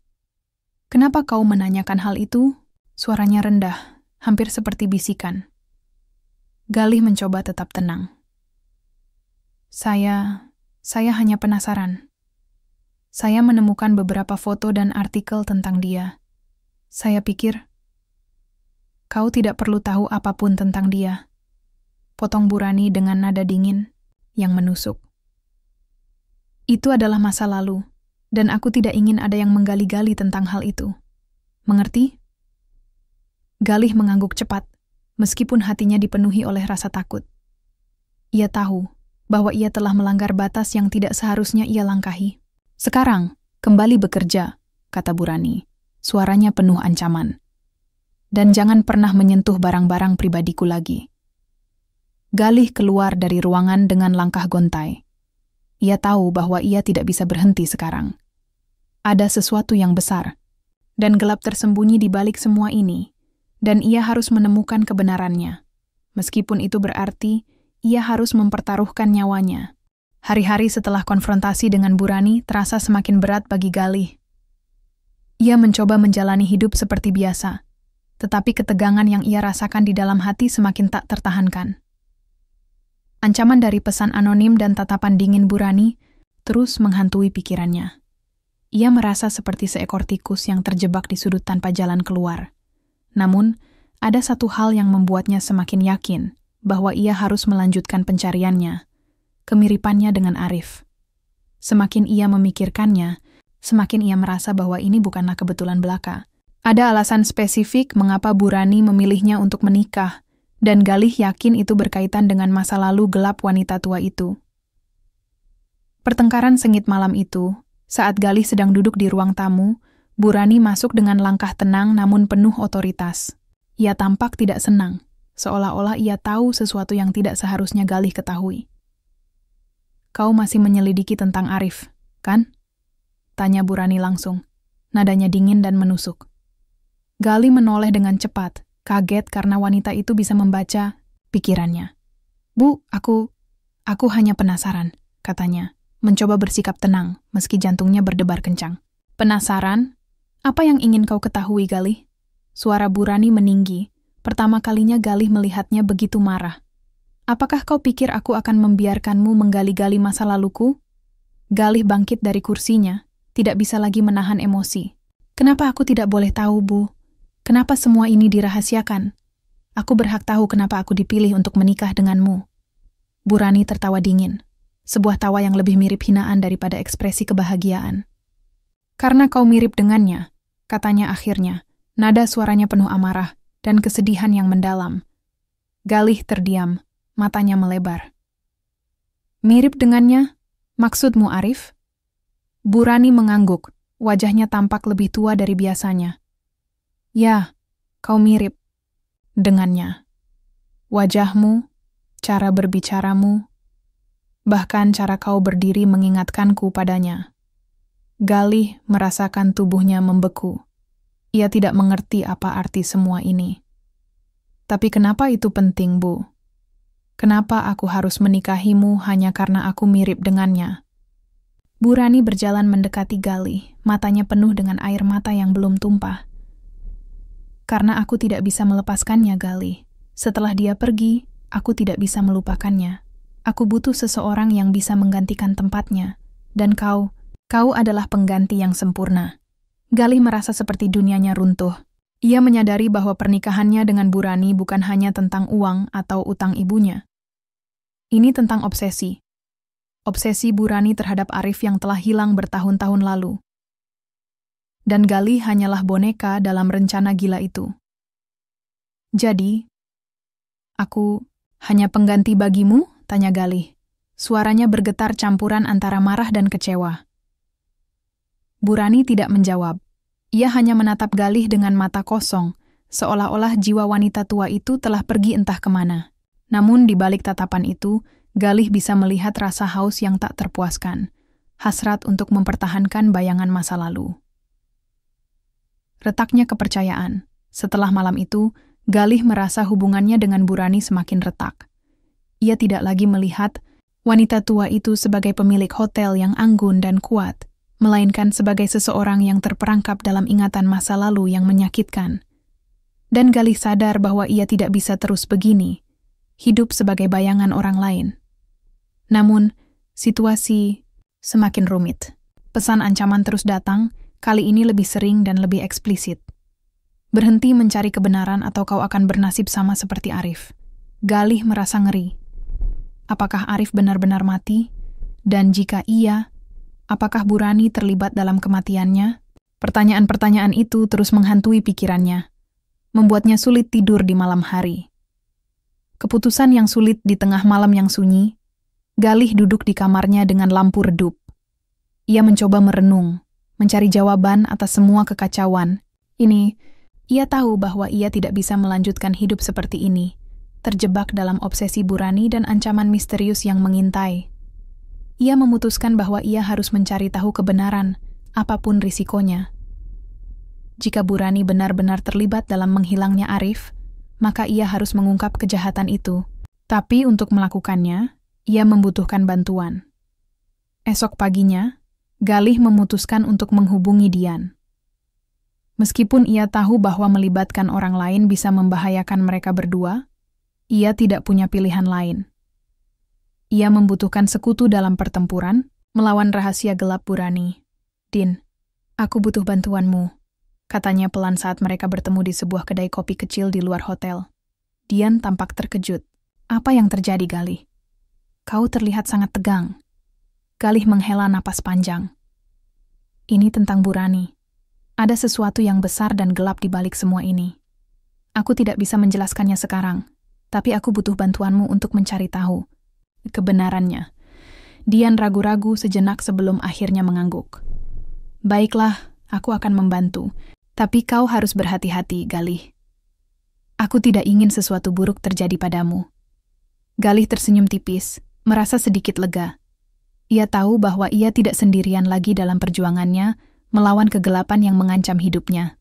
"Kenapa kau menanyakan hal itu?" Suaranya rendah, hampir seperti bisikan. Galih mencoba tetap tenang. Saya hanya penasaran. Saya menemukan beberapa foto dan artikel tentang dia. Saya pikir, kau tidak perlu tahu apapun tentang dia." Potong Burani dengan nada dingin yang menusuk. "Itu adalah masa lalu, dan aku tidak ingin ada yang menggali-gali tentang hal itu. Mengerti?" Galih mengangguk cepat, meskipun hatinya dipenuhi oleh rasa takut. Ia tahu bahwa ia telah melanggar batas yang tidak seharusnya ia langkahi. "Sekarang, kembali bekerja," kata Burani. Suaranya penuh ancaman. "Dan jangan pernah menyentuh barang-barang pribadiku lagi." Galih keluar dari ruangan dengan langkah gontai. Ia tahu bahwa ia tidak bisa berhenti sekarang. Ada sesuatu yang besar, dan gelap tersembunyi di balik semua ini, dan ia harus menemukan kebenarannya. Meskipun itu berarti, ia harus mempertaruhkan nyawanya. Hari-hari setelah konfrontasi dengan Burani terasa semakin berat bagi Galih. Ia mencoba menjalani hidup seperti biasa, tetapi ketegangan yang ia rasakan di dalam hati semakin tak tertahankan. Ancaman dari pesan anonim dan tatapan dingin Burani terus menghantui pikirannya. Ia merasa seperti seekor tikus yang terjebak di sudut tanpa jalan keluar. Namun, ada satu hal yang membuatnya semakin yakin bahwa ia harus melanjutkan pencariannya, kemiripannya dengan Arif. Semakin ia memikirkannya, semakin ia merasa bahwa ini bukanlah kebetulan belaka. Ada alasan spesifik mengapa Burani memilihnya untuk menikah, dan Galih yakin itu berkaitan dengan masa lalu gelap wanita tua itu. Pertengkaran sengit malam itu, saat Galih sedang duduk di ruang tamu, Burani masuk dengan langkah tenang namun penuh otoritas. Ia tampak tidak senang, seolah-olah ia tahu sesuatu yang tidak seharusnya Galih ketahui. "Kau masih menyelidiki tentang Arif, kan?" tanya Burani langsung. Nadanya dingin dan menusuk. Galih menoleh dengan cepat, kaget karena wanita itu bisa membaca pikirannya. "Bu, aku hanya penasaran," katanya, mencoba bersikap tenang meski jantungnya berdebar kencang. "Penasaran? Apa yang ingin kau ketahui, Galih?" Suara Burani meninggi. Pertama kalinya Galih melihatnya begitu marah. "Apakah kau pikir aku akan membiarkanmu menggali-gali masa laluku?" Galih bangkit dari kursinya, tidak bisa lagi menahan emosi. "Kenapa aku tidak boleh tahu, Bu? Kenapa semua ini dirahasiakan? Aku berhak tahu kenapa aku dipilih untuk menikah denganmu." Burani tertawa dingin, sebuah tawa yang lebih mirip hinaan daripada ekspresi kebahagiaan. "Karena kau mirip dengannya," katanya akhirnya, nada suaranya penuh amarah dan kesedihan yang mendalam. Galih terdiam, matanya melebar. "Mirip dengannya? Maksudmu Arif?" Burani mengangguk, wajahnya tampak lebih tua dari biasanya. "Ya, kau mirip dengannya. Wajahmu, cara berbicaramu, bahkan cara kau berdiri mengingatkanku padanya." Galih merasakan tubuhnya membeku. Ia tidak mengerti apa arti semua ini. "Tapi kenapa itu penting, Bu? Kenapa aku harus menikahimu hanya karena aku mirip dengannya?" Burani berjalan mendekati Galih, matanya penuh dengan air mata yang belum tumpah. "Karena aku tidak bisa melepaskannya, Galih. Setelah dia pergi, aku tidak bisa melupakannya. Aku butuh seseorang yang bisa menggantikan tempatnya. Dan kau adalah pengganti yang sempurna." Galih merasa seperti dunianya runtuh. Ia menyadari bahwa pernikahannya dengan Burani bukan hanya tentang uang atau utang ibunya. Ini tentang obsesi. Obsesi Burani terhadap Arif yang telah hilang bertahun-tahun lalu. Dan Galih hanyalah boneka dalam rencana gila itu. "Jadi, aku hanya pengganti bagimu?" tanya Galih. Suaranya bergetar campuran antara marah dan kecewa. Burani tidak menjawab. Ia hanya menatap Galih dengan mata kosong, seolah-olah jiwa wanita tua itu telah pergi entah kemana. Namun di balik tatapan itu, Galih bisa melihat rasa haus yang tak terpuaskan, hasrat untuk mempertahankan bayangan masa lalu. Retaknya kepercayaan. Setelah malam itu, Galih merasa hubungannya dengan Burani semakin retak. Ia tidak lagi melihat wanita tua itu sebagai pemilik hotel yang anggun dan kuat, melainkan sebagai seseorang yang terperangkap dalam ingatan masa lalu yang menyakitkan. Dan Galih sadar bahwa ia tidak bisa terus begini, hidup sebagai bayangan orang lain. Namun, situasi semakin rumit. Pesan ancaman terus datang, kali ini lebih sering dan lebih eksplisit. "Berhenti mencari kebenaran atau kau akan bernasib sama seperti Arif." Galih merasa ngeri. Apakah Arif benar-benar mati? Dan jika iya, apakah Burani terlibat dalam kematiannya? Pertanyaan-pertanyaan itu terus menghantui pikirannya, membuatnya sulit tidur di malam hari. Keputusan yang sulit di tengah malam yang sunyi. Galih duduk di kamarnya dengan lampu redup. Ia mencoba merenung, mencari jawaban atas semua kekacauan. Ia tahu bahwa ia tidak bisa melanjutkan hidup seperti ini, terjebak dalam obsesi Burani dan ancaman misterius yang mengintai. Ia memutuskan bahwa ia harus mencari tahu kebenaran, apapun risikonya. Jika Burani benar-benar terlibat dalam menghilangnya Arif, maka ia harus mengungkap kejahatan itu. Tapi untuk melakukannya, ia membutuhkan bantuan. Esok paginya, Galih memutuskan untuk menghubungi Dian. Meskipun ia tahu bahwa melibatkan orang lain bisa membahayakan mereka berdua, ia tidak punya pilihan lain. Ia membutuhkan sekutu dalam pertempuran melawan rahasia gelap Burani. "Din, aku butuh bantuanmu," katanya pelan saat mereka bertemu di sebuah kedai kopi kecil di luar hotel. Dian tampak terkejut. "Apa yang terjadi, Galih? Kau terlihat sangat tegang." Galih menghela napas panjang. "Ini tentang Burani. Ada sesuatu yang besar dan gelap di balik semua ini. Aku tidak bisa menjelaskannya sekarang, tapi aku butuh bantuanmu untuk mencari tahu kebenarannya." Dian ragu-ragu sejenak sebelum akhirnya mengangguk. "Baiklah, aku akan membantu. Tapi kau harus berhati-hati, Galih. Aku tidak ingin sesuatu buruk terjadi padamu." Galih tersenyum tipis, merasa sedikit lega. Ia tahu bahwa ia tidak sendirian lagi dalam perjuangannya melawan kegelapan yang mengancam hidupnya.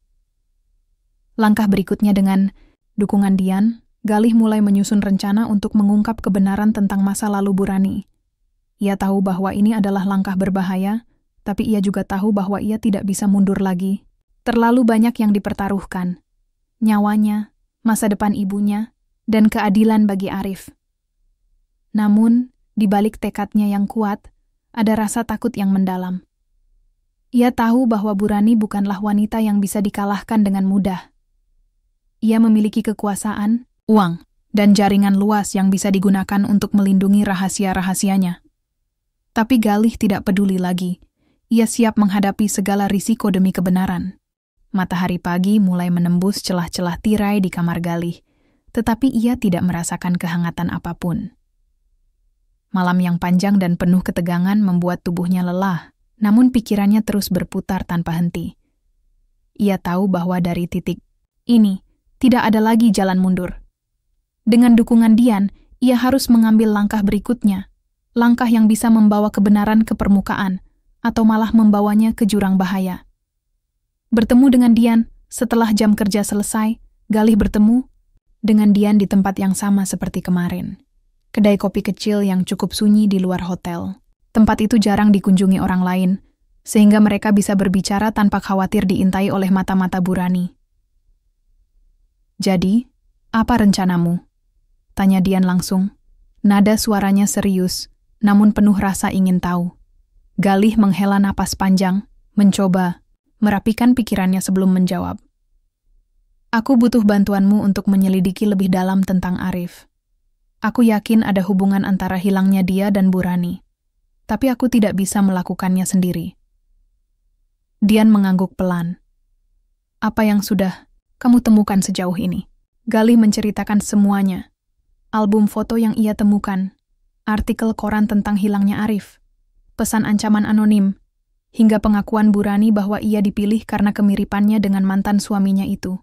Langkah berikutnya dengan dukungan Dian, Galih mulai menyusun rencana untuk mengungkap kebenaran tentang masa lalu Burani. Ia tahu bahwa ini adalah langkah berbahaya, tapi ia juga tahu bahwa ia tidak bisa mundur lagi. Terlalu banyak yang dipertaruhkan. Nyawanya, masa depan ibunya, dan keadilan bagi Arif. Namun, di balik tekadnya yang kuat, ada rasa takut yang mendalam. Ia tahu bahwa Burani bukanlah wanita yang bisa dikalahkan dengan mudah. Ia memiliki kekuasaan, uang, dan jaringan luas yang bisa digunakan untuk melindungi rahasia-rahasianya. Tapi Galih tidak peduli lagi. Ia siap menghadapi segala risiko demi kebenaran. Matahari pagi mulai menembus celah-celah tirai di kamar Galih, tetapi ia tidak merasakan kehangatan apapun. Malam yang panjang dan penuh ketegangan membuat tubuhnya lelah, namun pikirannya terus berputar tanpa henti. Ia tahu bahwa dari titik ini, tidak ada lagi jalan mundur. Dengan dukungan Dian, ia harus mengambil langkah berikutnya, langkah yang bisa membawa kebenaran ke permukaan, atau malah membawanya ke jurang bahaya. Bertemu dengan Dian, setelah jam kerja selesai, Galih bertemu dengan Dian di tempat yang sama seperti kemarin. Kedai kopi kecil yang cukup sunyi di luar hotel. Tempat itu jarang dikunjungi orang lain, sehingga mereka bisa berbicara tanpa khawatir diintai oleh mata-mata Burani. "Jadi, apa rencanamu?" tanya Dian langsung. Nada suaranya serius, namun penuh rasa ingin tahu. Galih menghela napas panjang, mencoba merapikan pikirannya sebelum menjawab. "Aku butuh bantuanmu untuk menyelidiki lebih dalam tentang Arif. Aku yakin ada hubungan antara hilangnya dia dan Burani, tapi aku tidak bisa melakukannya sendiri." Dian mengangguk pelan. "Apa yang sudah kamu temukan sejauh ini?" Galih menceritakan semuanya. Album foto yang ia temukan, artikel koran tentang hilangnya Arif, pesan ancaman anonim, hingga pengakuan Burani bahwa ia dipilih karena kemiripannya dengan mantan suaminya itu.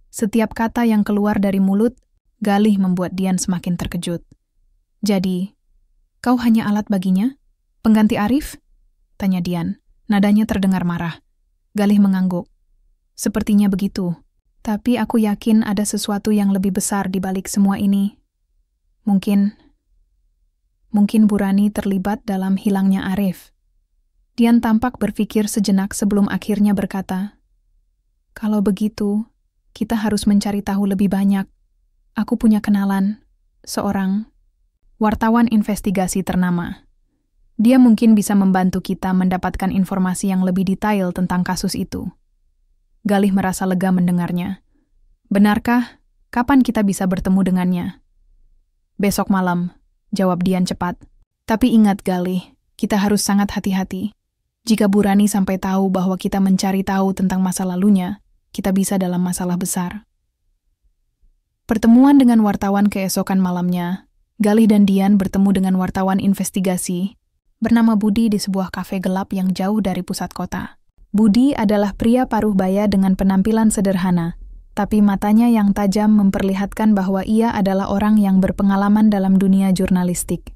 Setiap kata yang keluar dari mulut, Galih membuat Dian semakin terkejut. "Jadi, kau hanya alat baginya? Pengganti Arif?" tanya Dian. Nadanya terdengar marah. Galih mengangguk. "Sepertinya begitu. Tapi aku yakin ada sesuatu yang lebih besar di balik semua ini. Mungkin Burani terlibat dalam hilangnya Arif." Dian tampak berpikir sejenak sebelum akhirnya berkata, "Kalau begitu, kita harus mencari tahu lebih banyak. Aku punya kenalan, seorang wartawan investigasi ternama. Dia mungkin bisa membantu kita mendapatkan informasi yang lebih detail tentang kasus itu." Galih merasa lega mendengarnya. "Benarkah? Kapan kita bisa bertemu dengannya?" "Besok malam," jawab Dian cepat. "Tapi ingat Galih, kita harus sangat hati-hati. Jika Burani sampai tahu bahwa kita mencari tahu tentang masa lalunya, kita bisa dalam masalah besar." Pertemuan dengan wartawan keesokan malamnya, Galih dan Dian bertemu dengan wartawan investigasi bernama Budi di sebuah kafe gelap yang jauh dari pusat kota. Budi adalah pria paruh baya dengan penampilan sederhana, tapi matanya yang tajam memperlihatkan bahwa ia adalah orang yang berpengalaman dalam dunia jurnalistik.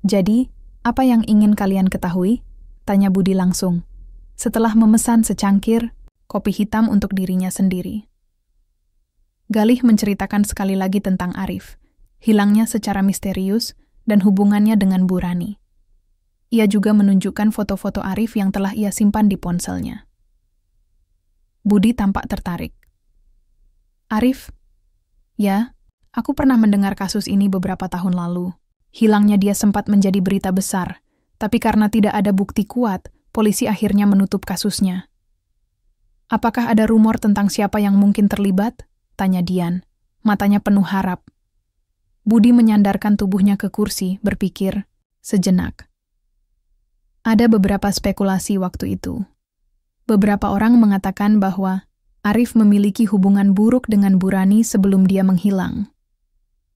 "Jadi, apa yang ingin kalian ketahui?" tanya Budi langsung, setelah memesan secangkir kopi hitam untuk dirinya sendiri. Galih menceritakan sekali lagi tentang Arif, hilangnya secara misterius, dan hubungannya dengan Burani. Ia juga menunjukkan foto-foto Arif yang telah ia simpan di ponselnya. Budi tampak tertarik. "Arif? Ya, aku pernah mendengar kasus ini beberapa tahun lalu. Hilangnya dia sempat menjadi berita besar, tapi karena tidak ada bukti kuat, polisi akhirnya menutup kasusnya. Apakah ada rumor tentang siapa yang mungkin terlibat? Tanya Dian, matanya penuh harap. Budi menyandarkan tubuhnya ke kursi, berpikir sejenak. Ada beberapa spekulasi waktu itu. Beberapa orang mengatakan bahwa Arif memiliki hubungan buruk dengan Bu Rani sebelum dia menghilang.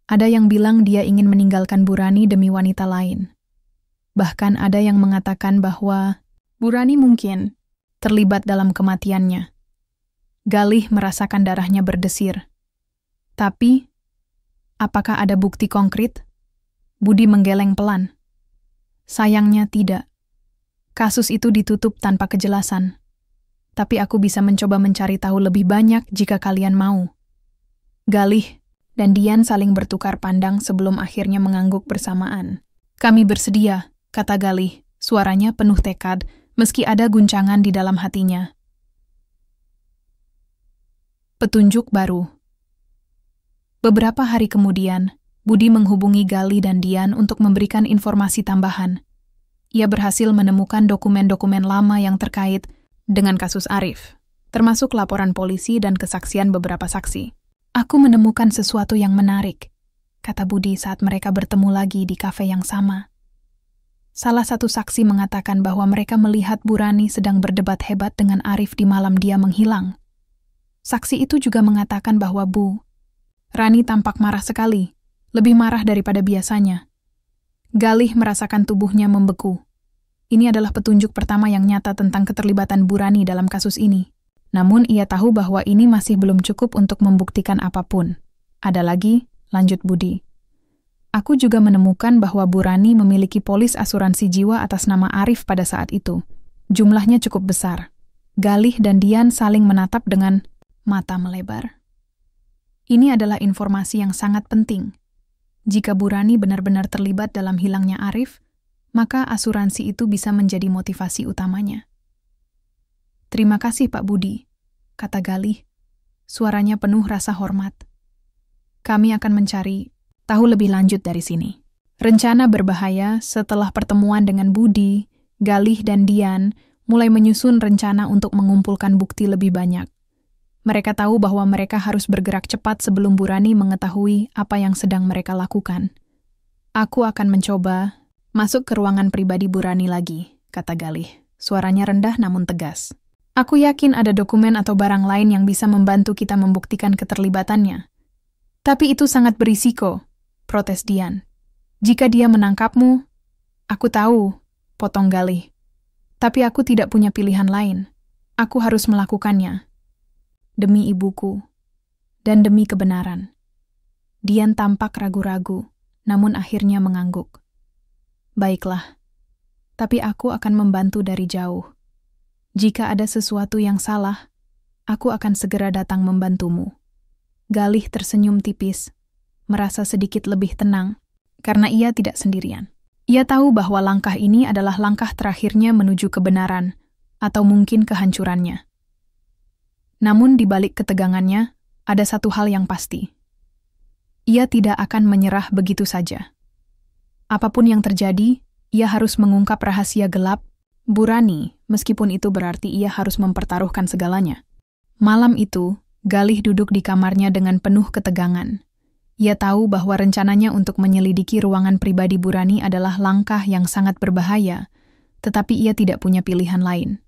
Ada yang bilang dia ingin meninggalkan Bu Rani demi wanita lain. Bahkan ada yang mengatakan bahwa Bu Rani mungkin terlibat dalam kematiannya. Galih merasakan darahnya berdesir. Tapi, apakah ada bukti konkret? Budi menggeleng pelan. Sayangnya tidak. Kasus itu ditutup tanpa kejelasan. Tapi aku bisa mencoba mencari tahu lebih banyak jika kalian mau. Galih dan Dian saling bertukar pandang sebelum akhirnya mengangguk bersamaan. Kami bersedia, kata Galih, suaranya penuh tekad, meski ada guncangan di dalam hatinya. Petunjuk baru. Beberapa hari kemudian, Budi menghubungi Galih dan Dian untuk memberikan informasi tambahan. Ia berhasil menemukan dokumen-dokumen lama yang terkait dengan kasus Arif, termasuk laporan polisi dan kesaksian beberapa saksi. Aku menemukan sesuatu yang menarik, kata Budi saat mereka bertemu lagi di kafe yang sama. Salah satu saksi mengatakan bahwa mereka melihat Bu Rani sedang berdebat hebat dengan Arif di malam dia menghilang. Saksi itu juga mengatakan bahwa Bu Rani tampak marah sekali, lebih marah daripada biasanya. Galih merasakan tubuhnya membeku. Ini adalah petunjuk pertama yang nyata tentang keterlibatan Bu Rani dalam kasus ini. Namun ia tahu bahwa ini masih belum cukup untuk membuktikan apapun. Ada lagi, lanjut Budi. Aku juga menemukan bahwa Bu Rani memiliki polis asuransi jiwa atas nama Arif pada saat itu. Jumlahnya cukup besar. Galih dan Dian saling menatap dengan mata melebar. Ini adalah informasi yang sangat penting. Jika Bu Rani benar-benar terlibat dalam hilangnya Arif, maka asuransi itu bisa menjadi motivasi utamanya. Terima kasih Pak Budi, kata Galih. Suaranya penuh rasa hormat. Kami akan mencari tahu lebih lanjut dari sini. Rencana berbahaya setelah pertemuan dengan Budi, Galih dan Dian mulai menyusun rencana untuk mengumpulkan bukti lebih banyak. Mereka tahu bahwa mereka harus bergerak cepat sebelum Bu Rani mengetahui apa yang sedang mereka lakukan. Aku akan mencoba masuk ke ruangan pribadi Bu Rani lagi, kata Galih. Suaranya rendah namun tegas. Aku yakin ada dokumen atau barang lain yang bisa membantu kita membuktikan keterlibatannya. Tapi itu sangat berisiko, protes Dian. Jika dia menangkapmu, aku tahu, potong Galih. Tapi aku tidak punya pilihan lain. Aku harus melakukannya. Demi ibuku, dan demi kebenaran. Dian tampak ragu-ragu, namun akhirnya mengangguk. Baiklah, tapi aku akan membantu dari jauh. Jika ada sesuatu yang salah, aku akan segera datang membantumu. Galih tersenyum tipis, merasa sedikit lebih tenang, karena ia tidak sendirian. Ia tahu bahwa langkah ini adalah langkah terakhirnya menuju kebenaran, atau mungkin kehancurannya. Namun di balik ketegangannya, ada satu hal yang pasti. Ia tidak akan menyerah begitu saja. Apapun yang terjadi, ia harus mengungkap rahasia gelap Bu Rani, meskipun itu berarti ia harus mempertaruhkan segalanya. Malam itu, Galih duduk di kamarnya dengan penuh ketegangan. Ia tahu bahwa rencananya untuk menyelidiki ruangan pribadi Bu Rani adalah langkah yang sangat berbahaya, tetapi ia tidak punya pilihan lain.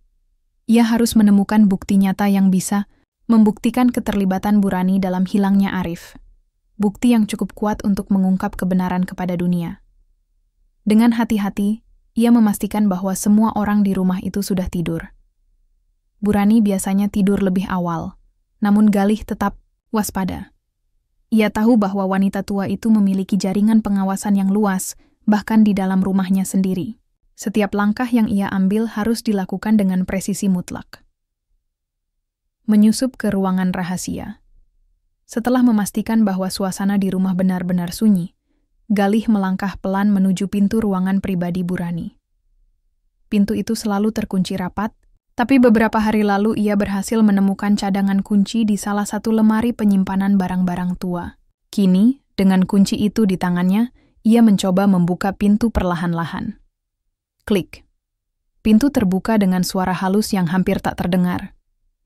Ia harus menemukan bukti nyata yang bisa membuktikan keterlibatan Bu Rani dalam hilangnya Arif. Bukti yang cukup kuat untuk mengungkap kebenaran kepada dunia. Dengan hati-hati, ia memastikan bahwa semua orang di rumah itu sudah tidur. Bu Rani biasanya tidur lebih awal, namun Galih tetap waspada. Ia tahu bahwa wanita tua itu memiliki jaringan pengawasan yang luas, bahkan di dalam rumahnya sendiri. Setiap langkah yang ia ambil harus dilakukan dengan presisi mutlak. Menyusup ke ruangan rahasia. Setelah memastikan bahwa suasana di rumah benar-benar sunyi, Galih melangkah pelan menuju pintu ruangan pribadi Bu Rani. Pintu itu selalu terkunci rapat, tapi beberapa hari lalu ia berhasil menemukan cadangan kunci di salah satu lemari penyimpanan barang-barang tua. Kini, dengan kunci itu di tangannya, Ia mencoba membuka pintu perlahan-lahan. Klik. Pintu terbuka dengan suara halus yang hampir tak terdengar.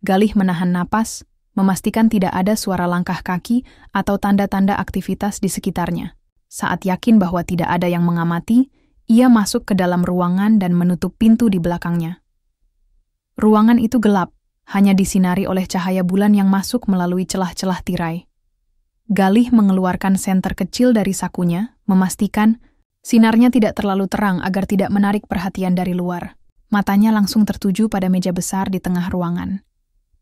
Galih menahan napas, memastikan tidak ada suara langkah kaki atau tanda-tanda aktivitas di sekitarnya. Saat yakin bahwa tidak ada yang mengamati, ia masuk ke dalam ruangan dan menutup pintu di belakangnya. Ruangan itu gelap, hanya disinari oleh cahaya bulan yang masuk melalui celah-celah tirai. Galih mengeluarkan senter kecil dari sakunya, memastikan sinarnya tidak terlalu terang agar tidak menarik perhatian dari luar. Matanya langsung tertuju pada meja besar di tengah ruangan,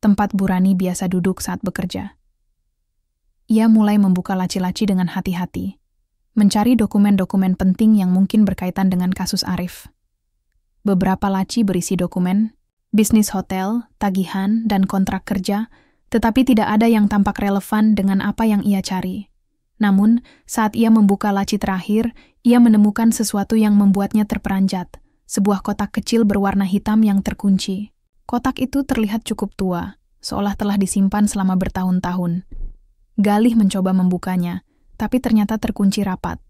tempat Burani biasa duduk saat bekerja. Ia mulai membuka laci-laci dengan hati-hati, mencari dokumen-dokumen penting yang mungkin berkaitan dengan kasus Arif. Beberapa laci berisi dokumen, bisnis hotel, tagihan, dan kontrak kerja, tetapi tidak ada yang tampak relevan dengan apa yang ia cari. Namun, saat ia membuka laci terakhir, ia menemukan sesuatu yang membuatnya terperanjat. Sebuah kotak kecil berwarna hitam yang terkunci. Kotak itu terlihat cukup tua, seolah telah disimpan selama bertahun-tahun. Galih mencoba membukanya, tapi ternyata terkunci rapat.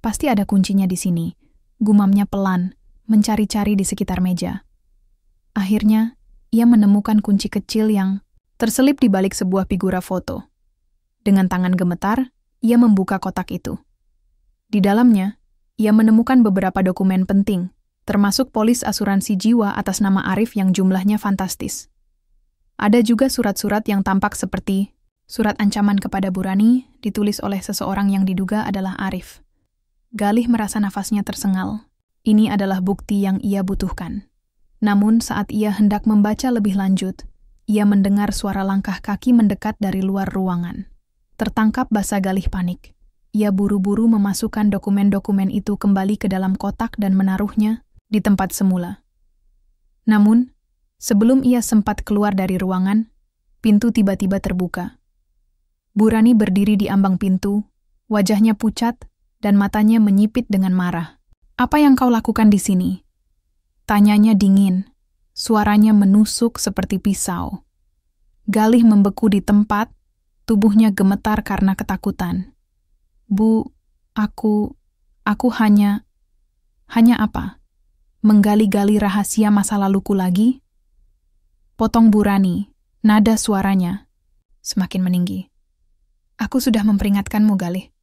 Pasti ada kuncinya di sini. Gumamnya pelan, mencari-cari di sekitar meja. Akhirnya, ia menemukan kunci kecil yang terselip di balik sebuah figura foto. Dengan tangan gemetar, ia membuka kotak itu. Di dalamnya, ia menemukan beberapa dokumen penting, termasuk polis asuransi jiwa atas nama Arif yang jumlahnya fantastis. Ada juga surat-surat yang tampak seperti surat ancaman kepada Burani, ditulis oleh seseorang yang diduga adalah Arif. Galih merasa nafasnya tersengal. Ini adalah bukti yang ia butuhkan. Namun saat ia hendak membaca lebih lanjut, ia mendengar suara langkah kaki mendekat dari luar ruangan. Tertangkap basah Galih panik. Ia buru-buru memasukkan dokumen-dokumen itu kembali ke dalam kotak dan menaruhnya di tempat semula. Namun, sebelum ia sempat keluar dari ruangan, pintu tiba-tiba terbuka. Burani berdiri di ambang pintu, wajahnya pucat dan matanya menyipit dengan marah. "Apa yang kau lakukan di sini?" Tanyanya dingin, suaranya menusuk seperti pisau. Galih membeku di tempat, tubuhnya gemetar karena ketakutan. "Bu, aku hanya apa? Menggali-gali rahasia masa laluku lagi?" Potong Burani, nada suaranya semakin meninggi. "Aku sudah memperingatkanmu, Galih.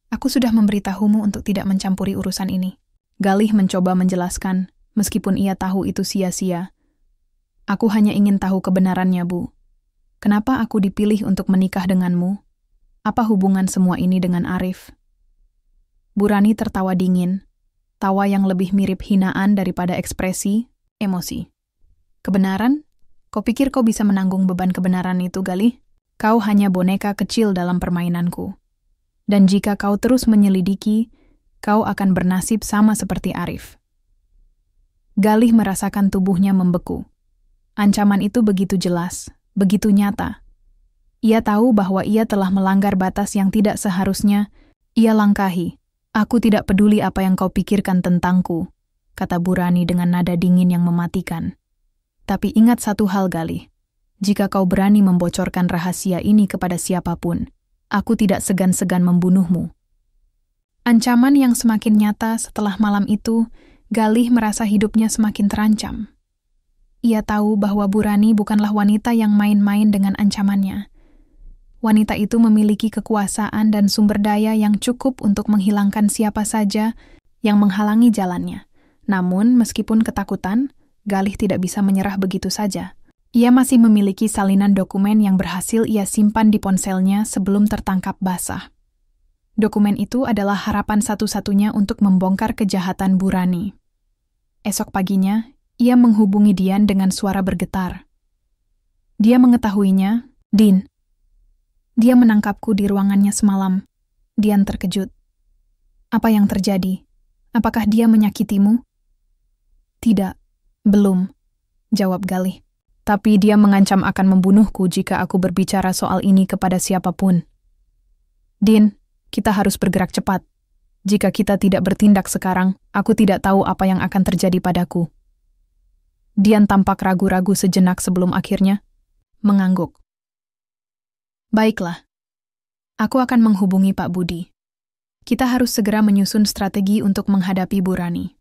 Aku sudah memberitahumu untuk tidak mencampuri urusan ini." Galih mencoba menjelaskan, meskipun ia tahu itu sia-sia. "Aku hanya ingin tahu kebenarannya, Bu. Kenapa aku dipilih untuk menikah denganmu? Apa hubungan semua ini dengan Arif?" Burani tertawa dingin, tawa yang lebih mirip hinaan daripada ekspresi, emosi. "Kebenaran? Kau pikir kau bisa menanggung beban kebenaran itu, Galih? Kau hanya boneka kecil dalam permainanku. Dan jika kau terus menyelidiki, kau akan bernasib sama seperti Arif." Galih merasakan tubuhnya membeku. Ancaman itu begitu jelas, begitu nyata. Ia tahu bahwa ia telah melanggar batas yang tidak seharusnya ia langkahi. "Aku tidak peduli apa yang kau pikirkan tentangku," kata Burani dengan nada dingin yang mematikan. "Tapi ingat satu hal, Galih. Jika kau berani membocorkan rahasia ini kepada siapapun, aku tidak segan-segan membunuhmu." Ancaman yang semakin nyata setelah malam itu, Galih merasa hidupnya semakin terancam. Ia tahu bahwa Burani bukanlah wanita yang main-main dengan ancamannya. Wanita itu memiliki kekuasaan dan sumber daya yang cukup untuk menghilangkan siapa saja yang menghalangi jalannya. Namun, meskipun ketakutan, Galih tidak bisa menyerah begitu saja. Ia masih memiliki salinan dokumen yang berhasil ia simpan di ponselnya sebelum tertangkap basah. Dokumen itu adalah harapan satu-satunya untuk membongkar kejahatan Burani. Esok paginya, ia menghubungi Dian dengan suara bergetar. Dia mengetahuinya, "Din, dia menangkapku di ruangannya semalam." Dian terkejut. "Apa yang terjadi? Apakah dia menyakitimu?" "Tidak, belum," jawab Galih. "Tapi dia mengancam akan membunuhku jika aku berbicara soal ini kepada siapapun." "Din, kita harus bergerak cepat. Jika kita tidak bertindak sekarang, aku tidak tahu apa yang akan terjadi padaku." Dian tampak ragu-ragu sejenak sebelum akhirnya mengangguk. "Baiklah, aku akan menghubungi Pak Budi. Kita harus segera menyusun strategi untuk menghadapi Bu Rani.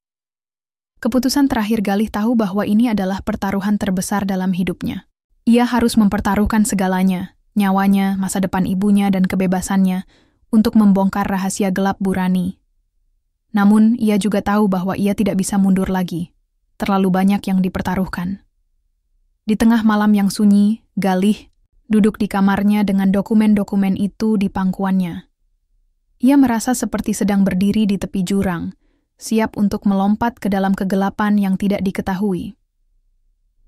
Keputusan terakhir Galih tahu bahwa ini adalah pertaruhan terbesar dalam hidupnya. Ia harus mempertaruhkan segalanya, nyawanya, masa depan ibunya, dan kebebasannya, untuk membongkar rahasia gelap Bu Rani. Namun, ia juga tahu bahwa ia tidak bisa mundur lagi. Terlalu banyak yang dipertaruhkan. Di tengah malam yang sunyi, Galih duduk di kamarnya dengan dokumen-dokumen itu di pangkuannya. Ia merasa seperti sedang berdiri di tepi jurang, siap untuk melompat ke dalam kegelapan yang tidak diketahui.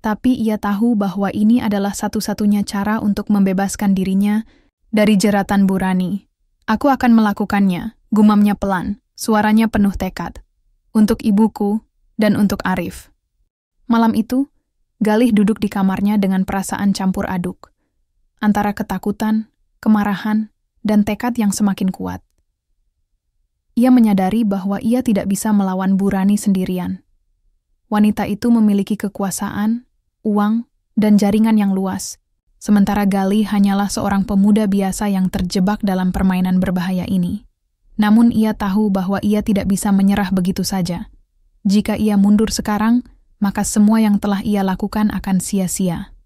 Tapi ia tahu bahwa ini adalah satu-satunya cara untuk membebaskan dirinya dari jeratan Bu Rani. Aku akan melakukannya, gumamnya pelan, suaranya penuh tekad. Untuk ibuku dan untuk Arif. Malam itu, Galih duduk di kamarnya dengan perasaan campur aduk, antara ketakutan, kemarahan, dan tekad yang semakin kuat. Ia menyadari bahwa ia tidak bisa melawan Bu Rani sendirian. Wanita itu memiliki kekuasaan, uang, dan jaringan yang luas, sementara Galih hanyalah seorang pemuda biasa yang terjebak dalam permainan berbahaya ini. Namun ia tahu bahwa ia tidak bisa menyerah begitu saja. Jika ia mundur sekarang, maka semua yang telah ia lakukan akan sia-sia.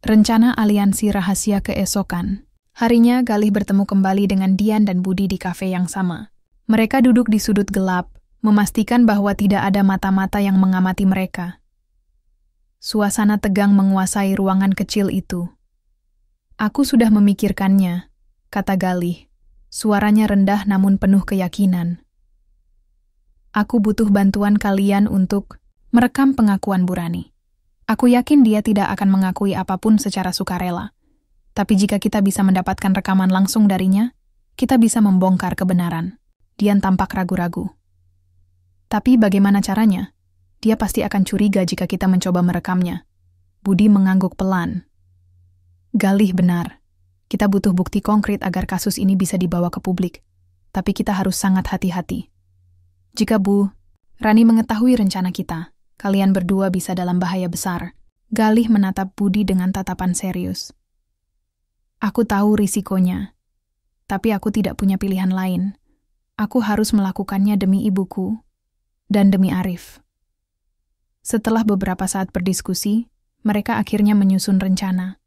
Rencana aliansi rahasia keesokan. Harinya, Galih bertemu kembali dengan Dian dan Budi di kafe yang sama. Mereka duduk di sudut gelap, memastikan bahwa tidak ada mata-mata yang mengamati mereka. Suasana tegang menguasai ruangan kecil itu. Aku sudah memikirkannya, kata Galih. Suaranya rendah namun penuh keyakinan. Aku butuh bantuan kalian untuk merekam pengakuan Bu Rani. Aku yakin dia tidak akan mengakui apapun secara sukarela. Tapi jika kita bisa mendapatkan rekaman langsung darinya, kita bisa membongkar kebenaran. Dian tampak ragu-ragu. Tapi bagaimana caranya? Dia pasti akan curiga jika kita mencoba merekamnya. Budi mengangguk pelan. Galih benar. Kita butuh bukti konkret agar kasus ini bisa dibawa ke publik. Tapi kita harus sangat hati-hati. Jika Bu Rani mengetahui rencana kita, kalian berdua bisa dalam bahaya besar. Galih menatap Budi dengan tatapan serius. Aku tahu risikonya, tapi aku tidak punya pilihan lain. Aku harus melakukannya demi ibuku dan demi Arif. Setelah beberapa saat berdiskusi, mereka akhirnya menyusun rencana.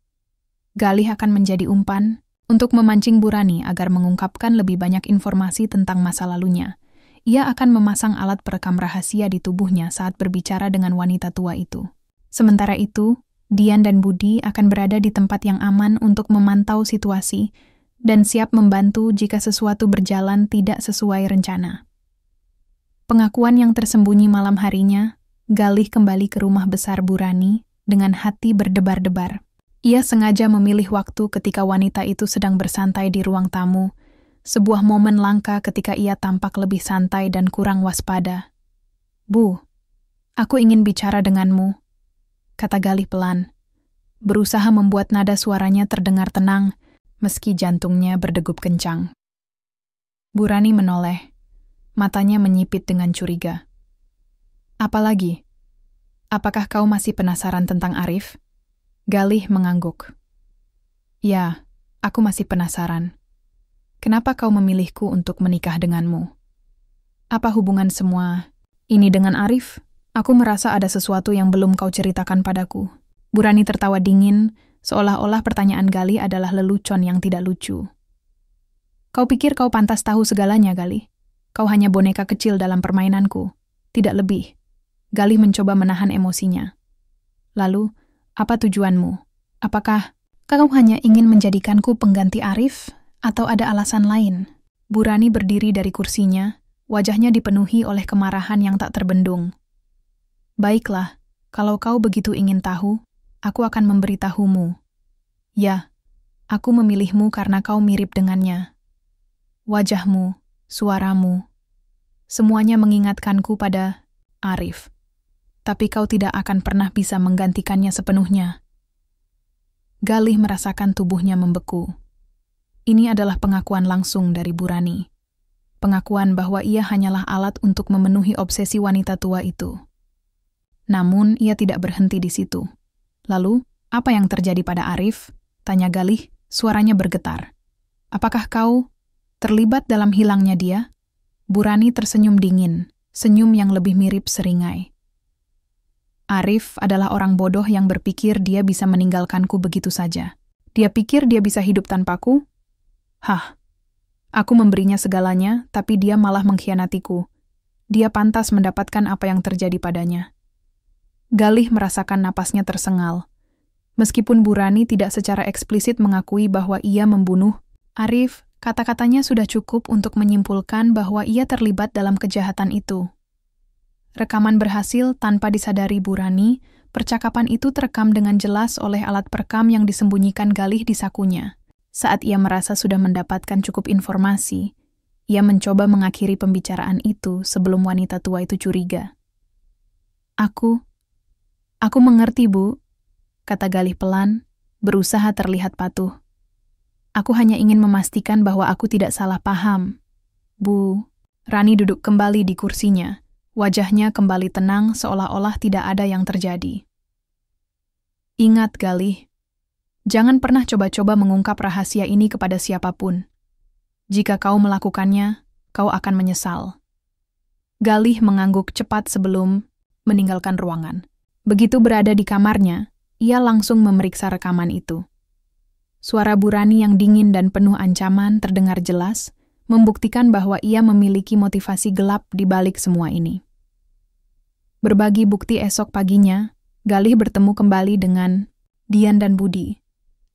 Galih akan menjadi umpan untuk memancing Bu Rani agar mengungkapkan lebih banyak informasi tentang masa lalunya. Ia akan memasang alat perekam rahasia di tubuhnya saat berbicara dengan wanita tua itu. Sementara itu, Dian dan Budi akan berada di tempat yang aman untuk memantau situasi dan siap membantu jika sesuatu berjalan tidak sesuai rencana. Pengakuan yang tersembunyi malam harinya, Galih kembali ke rumah besar Bu Rani dengan hati berdebar-debar. Ia sengaja memilih waktu ketika wanita itu sedang bersantai di ruang tamu, sebuah momen langka ketika ia tampak lebih santai dan kurang waspada. Bu, aku ingin bicara denganmu, kata Galih pelan, berusaha membuat nada suaranya terdengar tenang, meski jantungnya berdegup kencang. Bu Rani menoleh, matanya menyipit dengan curiga. Apalagi? Apakah kau masih penasaran tentang Arif? Galih mengangguk. Ya, aku masih penasaran. Kenapa kau memilihku untuk menikah denganmu? Apa hubungan semua ini dengan Arif? Aku merasa ada sesuatu yang belum kau ceritakan padaku. Bu Rani tertawa dingin, seolah-olah pertanyaan Galih adalah lelucon yang tidak lucu. Kau pikir kau pantas tahu segalanya, Galih? Kau hanya boneka kecil dalam permainanku, tidak lebih. Galih mencoba menahan emosinya. Lalu, apa tujuanmu? Apakah kau hanya ingin menjadikanku pengganti Arif? Atau ada alasan lain? Bu Rani berdiri dari kursinya, wajahnya dipenuhi oleh kemarahan yang tak terbendung. Baiklah, kalau kau begitu ingin tahu, aku akan memberitahumu. Ya, aku memilihmu karena kau mirip dengannya. Wajahmu, suaramu, semuanya mengingatkanku pada Arif. Tapi kau tidak akan pernah bisa menggantikannya sepenuhnya. Galih merasakan tubuhnya membeku. Ini adalah pengakuan langsung dari Bu Rani. Pengakuan bahwa ia hanyalah alat untuk memenuhi obsesi wanita tua itu. Namun, ia tidak berhenti di situ. Lalu, apa yang terjadi pada Arif? Tanya Galih, suaranya bergetar. Apakah kau Terlibat dalam hilangnya dia, Bu Rani tersenyum dingin, senyum yang lebih mirip seringai. Arif adalah orang bodoh yang berpikir dia bisa meninggalkanku begitu saja. Dia pikir dia bisa hidup tanpaku? Hah, aku memberinya segalanya, tapi dia malah mengkhianatiku. Dia pantas mendapatkan apa yang terjadi padanya. Galih merasakan napasnya tersengal. Meskipun Bu Rani tidak secara eksplisit mengakui bahwa ia membunuh Arif, kata-katanya sudah cukup untuk menyimpulkan bahwa ia terlibat dalam kejahatan itu. Rekaman berhasil tanpa disadari Bu Rani, percakapan itu terekam dengan jelas oleh alat perekam yang disembunyikan Galih di sakunya. Saat ia merasa sudah mendapatkan cukup informasi, ia mencoba mengakhiri pembicaraan itu sebelum wanita tua itu curiga. Aku mengerti, Bu, kata Galih pelan, berusaha terlihat patuh. Aku hanya ingin memastikan bahwa aku tidak salah paham. Bu, Rani duduk kembali di kursinya. Wajahnya kembali tenang seolah-olah tidak ada yang terjadi. Ingat, Galih, jangan pernah coba-coba mengungkap rahasia ini kepada siapapun. Jika kau melakukannya, kau akan menyesal. Galih mengangguk cepat sebelum meninggalkan ruangan. Begitu berada di kamarnya, ia langsung memeriksa rekaman itu. Suara Bu Rani yang dingin dan penuh ancaman terdengar jelas, membuktikan bahwa ia memiliki motivasi gelap di balik semua ini. Berbagi bukti esok paginya, Galih bertemu kembali dengan Dian dan Budi.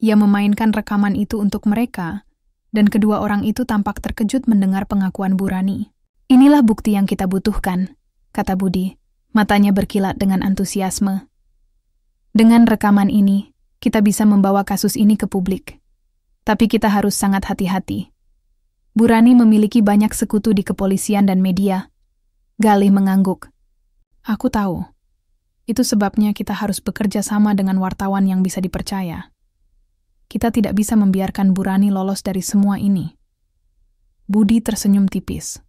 Ia memainkan rekaman itu untuk mereka, dan kedua orang itu tampak terkejut mendengar pengakuan Bu Rani. Inilah bukti yang kita butuhkan, kata Budi. Matanya berkilat dengan antusiasme. Dengan rekaman ini, kita bisa membawa kasus ini ke publik. Tapi kita harus sangat hati-hati. Bu Rani memiliki banyak sekutu di kepolisian dan media. Galih mengangguk. Aku tahu. Itu sebabnya kita harus bekerja sama dengan wartawan yang bisa dipercaya. Kita tidak bisa membiarkan Bu Rani lolos dari semua ini. Budi tersenyum tipis.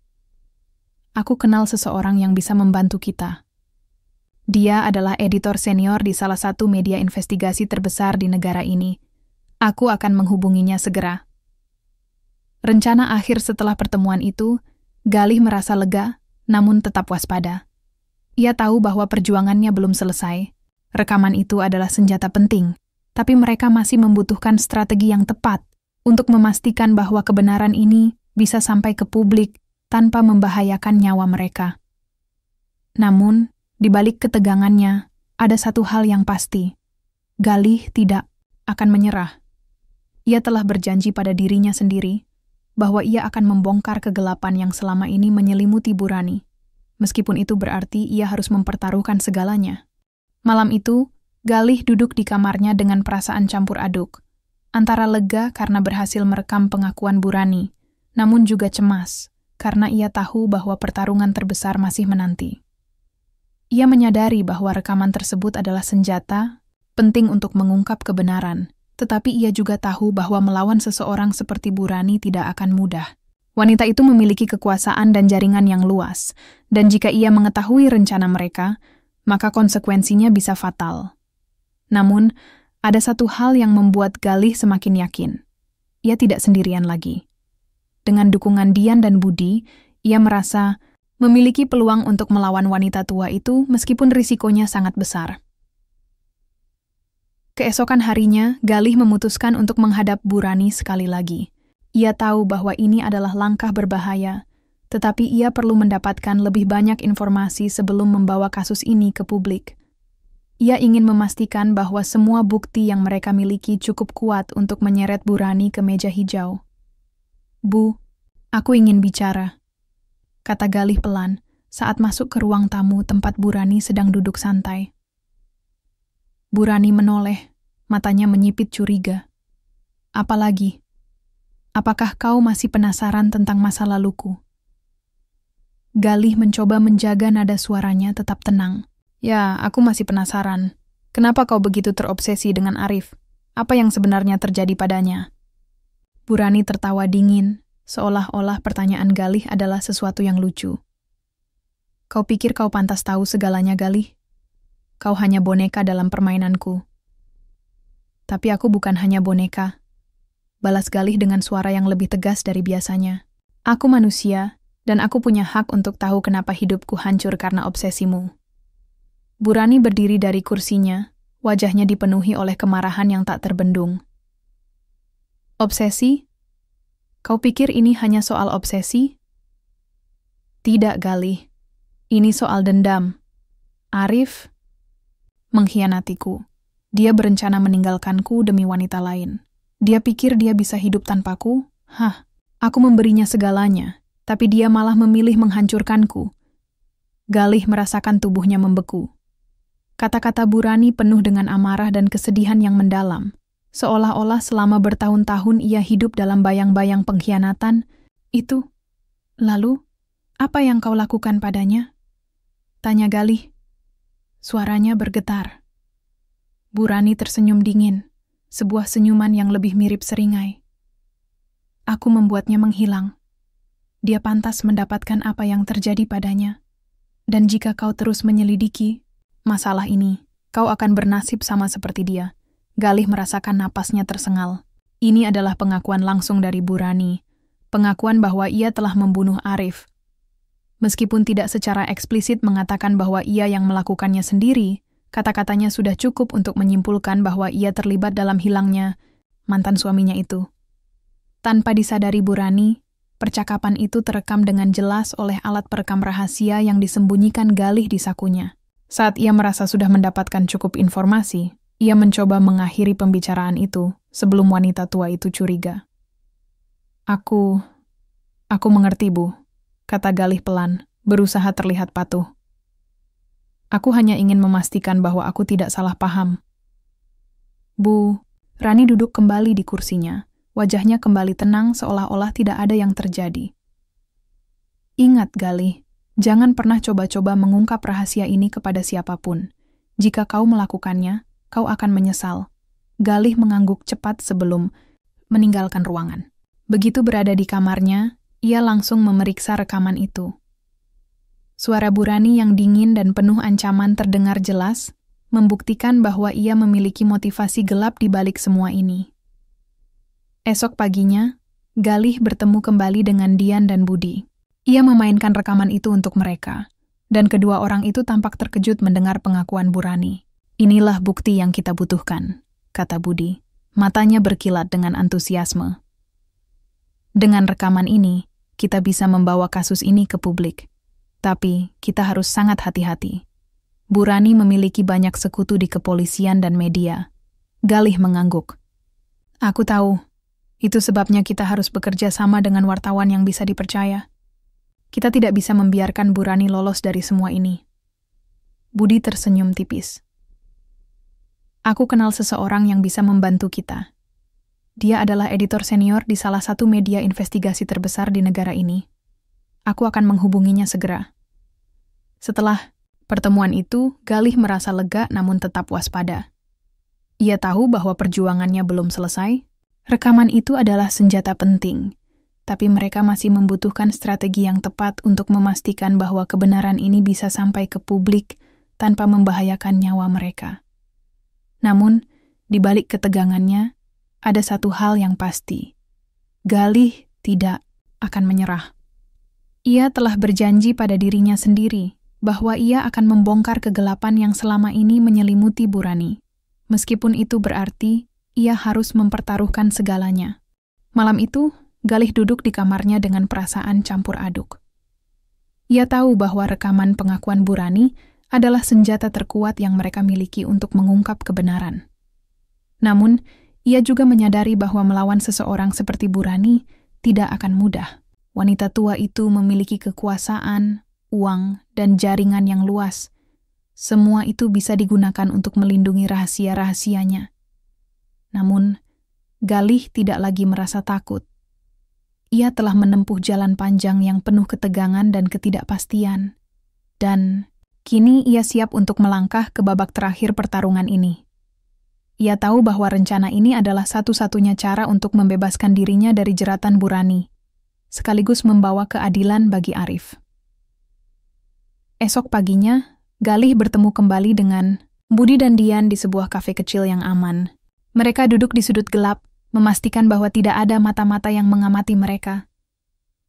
Aku kenal seseorang yang bisa membantu kita. Dia adalah editor senior di salah satu media investigasi terbesar di negara ini. Aku akan menghubunginya segera. Rencana akhir setelah pertemuan itu, Galih merasa lega, namun tetap waspada. Ia tahu bahwa perjuangannya belum selesai. Rekaman itu adalah senjata penting, tapi mereka masih membutuhkan strategi yang tepat untuk memastikan bahwa kebenaran ini bisa sampai ke publik tanpa membahayakan nyawa mereka. Namun, di balik ketegangannya, ada satu hal yang pasti. Galih tidak akan menyerah. Ia telah berjanji pada dirinya sendiri bahwa ia akan membongkar kegelapan yang selama ini menyelimuti Bu Rani. Meskipun itu berarti ia harus mempertaruhkan segalanya. Malam itu, Galih duduk di kamarnya dengan perasaan campur aduk. Antara lega karena berhasil merekam pengakuan Bu Rani, namun juga cemas karena ia tahu bahwa pertarungan terbesar masih menanti. Ia menyadari bahwa rekaman tersebut adalah senjata penting untuk mengungkap kebenaran, tetapi ia juga tahu bahwa melawan seseorang seperti Bu Rani tidak akan mudah. Wanita itu memiliki kekuasaan dan jaringan yang luas, dan jika ia mengetahui rencana mereka, maka konsekuensinya bisa fatal. Namun, ada satu hal yang membuat Galih semakin yakin. Ia tidak sendirian lagi. Dengan dukungan Dian dan Budi, ia merasa memiliki peluang untuk melawan wanita tua itu meskipun risikonya sangat besar. Keesokan harinya, Galih memutuskan untuk menghadap Bu Rani sekali lagi. Ia tahu bahwa ini adalah langkah berbahaya, tetapi ia perlu mendapatkan lebih banyak informasi sebelum membawa kasus ini ke publik. Ia ingin memastikan bahwa semua bukti yang mereka miliki cukup kuat untuk menyeret Bu Rani ke meja hijau. Bu, aku ingin bicara, kata Galih pelan saat masuk ke ruang tamu tempat Bu Rani sedang duduk santai. Bu Rani menoleh, matanya menyipit curiga. Apalagi? Apakah kau masih penasaran tentang masa laluku? Galih mencoba menjaga nada suaranya tetap tenang. Ya, aku masih penasaran. Kenapa kau begitu terobsesi dengan Arif? Apa yang sebenarnya terjadi padanya? Bu Rani tertawa dingin, seolah-olah pertanyaan Galih adalah sesuatu yang lucu. Kau pikir kau pantas tahu segalanya, Galih? Kau hanya boneka dalam permainanku. Tapi aku bukan hanya boneka. balas Galih dengan suara yang lebih tegas dari biasanya. Aku manusia, dan aku punya hak untuk tahu kenapa hidupku hancur karena obsesimu. Burani berdiri dari kursinya, wajahnya dipenuhi oleh kemarahan yang tak terbendung. Obsesi? Kau pikir ini hanya soal obsesi? Tidak, Galih. Ini soal dendam. Arif mengkhianatiku. Dia berencana meninggalkanku demi wanita lain. Dia pikir dia bisa hidup tanpaku? Aku memberinya segalanya, tapi dia malah memilih menghancurkanku. Galih merasakan tubuhnya membeku. Kata-kata Burani penuh dengan amarah dan kesedihan yang mendalam. Seolah-olah selama bertahun-tahun ia hidup dalam bayang-bayang pengkhianatan. Itu. Lalu, apa yang kau lakukan padanya? Tanya Galih. Suaranya bergetar. Burani tersenyum dingin, sebuah senyuman yang lebih mirip seringai. Aku membuatnya menghilang. Dia pantas mendapatkan apa yang terjadi padanya. Dan jika kau terus menyelidiki masalah ini, kau akan bernasib sama seperti dia. Galih merasakan napasnya tersengal. Ini adalah pengakuan langsung dari Burani. Pengakuan bahwa ia telah membunuh Arif. Meskipun tidak secara eksplisit mengatakan bahwa ia yang melakukannya sendiri, kata-katanya sudah cukup untuk menyimpulkan bahwa ia terlibat dalam hilangnya mantan suaminya itu. Tanpa disadari Burani, percakapan itu terekam dengan jelas oleh alat perekam rahasia yang disembunyikan Galih di sakunya. Saat ia merasa sudah mendapatkan cukup informasi, ia mencoba mengakhiri pembicaraan itu sebelum wanita tua itu curiga. Aku mengerti, Bu, kata Galih pelan, berusaha terlihat patuh. Aku hanya ingin memastikan bahwa aku tidak salah paham. Bu, Rani duduk kembali di kursinya. Wajahnya kembali tenang seolah-olah tidak ada yang terjadi. Ingat, Galih, jangan pernah coba-coba mengungkap rahasia ini kepada siapapun. Jika kau melakukannya, kau akan menyesal. Galih mengangguk cepat sebelum meninggalkan ruangan. Begitu berada di kamarnya, ia langsung memeriksa rekaman itu. Suara Burani yang dingin dan penuh ancaman terdengar jelas, membuktikan bahwa ia memiliki motivasi gelap di balik semua ini. Esok paginya, Galih bertemu kembali dengan Dian dan Budi. Ia memainkan rekaman itu untuk mereka, dan kedua orang itu tampak terkejut mendengar pengakuan Burani. Inilah bukti yang kita butuhkan, kata Budi. Matanya berkilat dengan antusiasme. Dengan rekaman ini, kita bisa membawa kasus ini ke publik. Tapi, kita harus sangat hati-hati. Burani memiliki banyak sekutu di kepolisian dan media. Galih mengangguk. Aku tahu. Itu sebabnya kita harus bekerja sama dengan wartawan yang bisa dipercaya. Kita tidak bisa membiarkan Burani lolos dari semua ini. Budi tersenyum tipis. Aku kenal seseorang yang bisa membantu kita. Dia adalah editor senior di salah satu media investigasi terbesar di negara ini. Aku akan menghubunginya segera. Setelah pertemuan itu, Galih merasa lega namun tetap waspada. Ia tahu bahwa perjuangannya belum selesai. Rekaman itu adalah senjata penting, tapi mereka masih membutuhkan strategi yang tepat untuk memastikan bahwa kebenaran ini bisa sampai ke publik tanpa membahayakan nyawa mereka. Namun, di balik ketegangannya, ada satu hal yang pasti. Galih tidak akan menyerah. Ia telah berjanji pada dirinya sendiri bahwa ia akan membongkar kegelapan yang selama ini menyelimuti Burani. Meskipun itu berarti ia harus mempertaruhkan segalanya. Malam itu, Galih duduk di kamarnya dengan perasaan campur aduk. Ia tahu bahwa rekaman pengakuan Burani adalah senjata terkuat yang mereka miliki untuk mengungkap kebenaran. Namun, ia juga menyadari bahwa melawan seseorang seperti Burani tidak akan mudah. Wanita tua itu memiliki kekuasaan, uang, dan jaringan yang luas. Semua itu bisa digunakan untuk melindungi rahasia-rahasianya. Namun, Galih tidak lagi merasa takut. Ia telah menempuh jalan panjang yang penuh ketegangan dan ketidakpastian. Dan kini ia siap untuk melangkah ke babak terakhir pertarungan ini. Ia tahu bahwa rencana ini adalah satu-satunya cara untuk membebaskan dirinya dari jeratan Burani, sekaligus membawa keadilan bagi Arif. Esok paginya, Galih bertemu kembali dengan Budi dan Dian di sebuah kafe kecil yang aman. Mereka duduk di sudut gelap, memastikan bahwa tidak ada mata-mata yang mengamati mereka.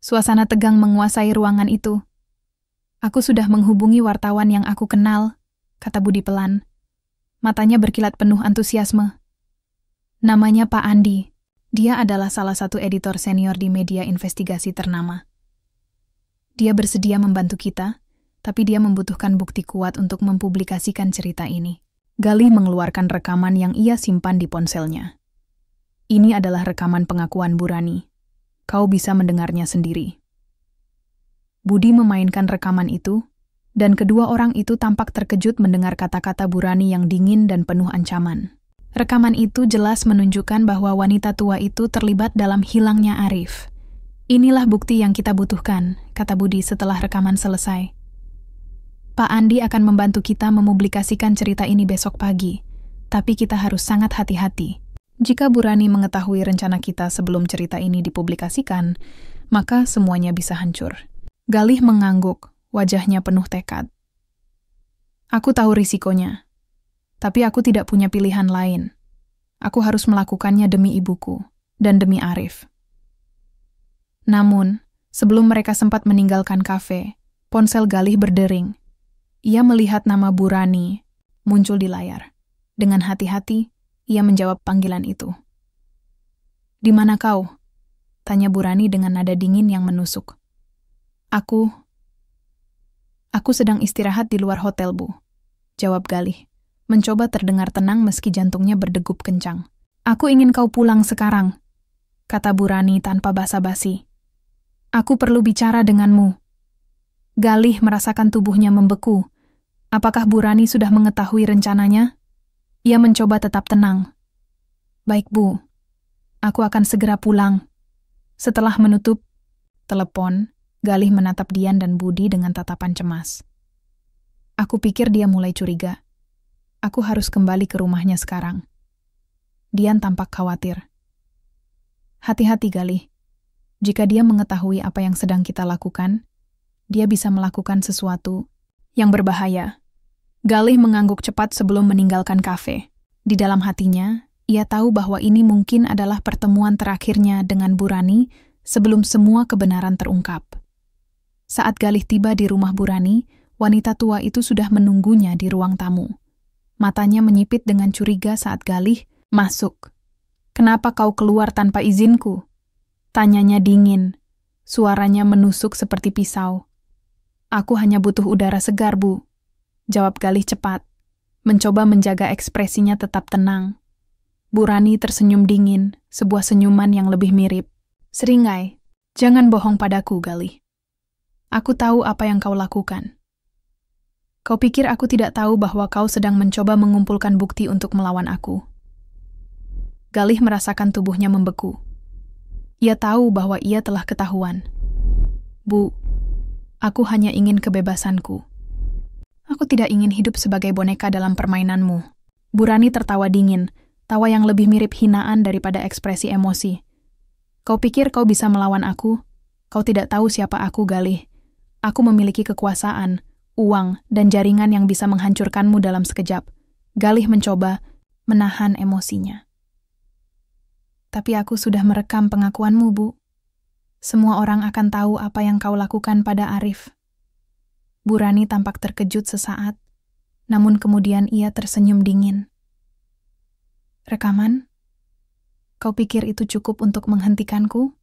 Suasana tegang menguasai ruangan itu. Aku sudah menghubungi wartawan yang aku kenal, kata Budi pelan. Matanya berkilat penuh antusiasme. Namanya Pak Andi. Dia adalah salah satu editor senior di media investigasi ternama. Dia bersedia membantu kita, tapi dia membutuhkan bukti kuat untuk mempublikasikan cerita ini. Galih mengeluarkan rekaman yang ia simpan di ponselnya. Ini adalah rekaman pengakuan Burani. Kau bisa mendengarnya sendiri. Budi memainkan rekaman itu, dan kedua orang itu tampak terkejut mendengar kata-kata Burani yang dingin dan penuh ancaman. Rekaman itu jelas menunjukkan bahwa wanita tua itu terlibat dalam hilangnya Arif. Inilah bukti yang kita butuhkan, kata Budi setelah rekaman selesai. Pak Andi akan membantu kita mempublikasikan cerita ini besok pagi, tapi kita harus sangat hati-hati. Jika Burani mengetahui rencana kita sebelum cerita ini dipublikasikan, maka semuanya bisa hancur. Galih mengangguk, wajahnya penuh tekad. Aku tahu risikonya, tapi aku tidak punya pilihan lain. Aku harus melakukannya demi ibuku dan demi Arif. Namun, sebelum mereka sempat meninggalkan kafe, ponsel Galih berdering. Ia melihat nama Burani muncul di layar. Dengan hati-hati, ia menjawab panggilan itu. "Di mana kau?" tanya Burani dengan nada dingin yang menusuk. Aku sedang istirahat di luar hotel, Bu," jawab Galih, mencoba terdengar tenang meski jantungnya berdegup kencang. "Aku ingin kau pulang sekarang," kata Burani tanpa basa-basi. "Aku perlu bicara denganmu." Galih merasakan tubuhnya membeku. Apakah Burani sudah mengetahui rencananya? Ia mencoba tetap tenang. "Baik, Bu. Aku akan segera pulang." Setelah menutup telepon, Galih menatap Dian dan Budi dengan tatapan cemas. Aku pikir dia mulai curiga. Aku harus kembali ke rumahnya sekarang. Dian tampak khawatir. "Hati-hati, Galih. Jika dia mengetahui apa yang sedang kita lakukan, dia bisa melakukan sesuatu yang berbahaya." Galih mengangguk cepat sebelum meninggalkan kafe. Di dalam hatinya, ia tahu bahwa ini mungkin adalah pertemuan terakhirnya dengan Burani sebelum semua kebenaran terungkap. Saat Galih tiba di rumah Burani, wanita tua itu sudah menunggunya di ruang tamu. Matanya menyipit dengan curiga saat Galih masuk. "Kenapa kau keluar tanpa izinku?" tanyanya dingin. Suaranya menusuk seperti pisau. "Aku hanya butuh udara segar, Bu," jawab Galih cepat, mencoba menjaga ekspresinya tetap tenang. Burani tersenyum dingin, sebuah senyuman yang lebih mirip. "Seringai, jangan bohong padaku, Galih. Aku tahu apa yang kau lakukan. Kau pikir aku tidak tahu bahwa kau sedang mencoba mengumpulkan bukti untuk melawan aku?" Galih merasakan tubuhnya membeku. Ia tahu bahwa ia telah ketahuan. "Bu, aku hanya ingin kebebasanku. Aku tidak ingin hidup sebagai boneka dalam permainanmu." Burani tertawa dingin, tawa yang lebih mirip hinaan daripada ekspresi emosi. "Kau pikir kau bisa melawan aku? Kau tidak tahu siapa aku, Galih. Aku memiliki kekuasaan, uang, dan jaringan yang bisa menghancurkanmu dalam sekejap." Galih mencoba menahan emosinya. "Tapi aku sudah merekam pengakuanmu, Bu. Semua orang akan tahu apa yang kau lakukan pada Arif." Burani tampak terkejut sesaat, namun kemudian ia tersenyum dingin. "Rekaman? Kau pikir itu cukup untuk menghentikanku?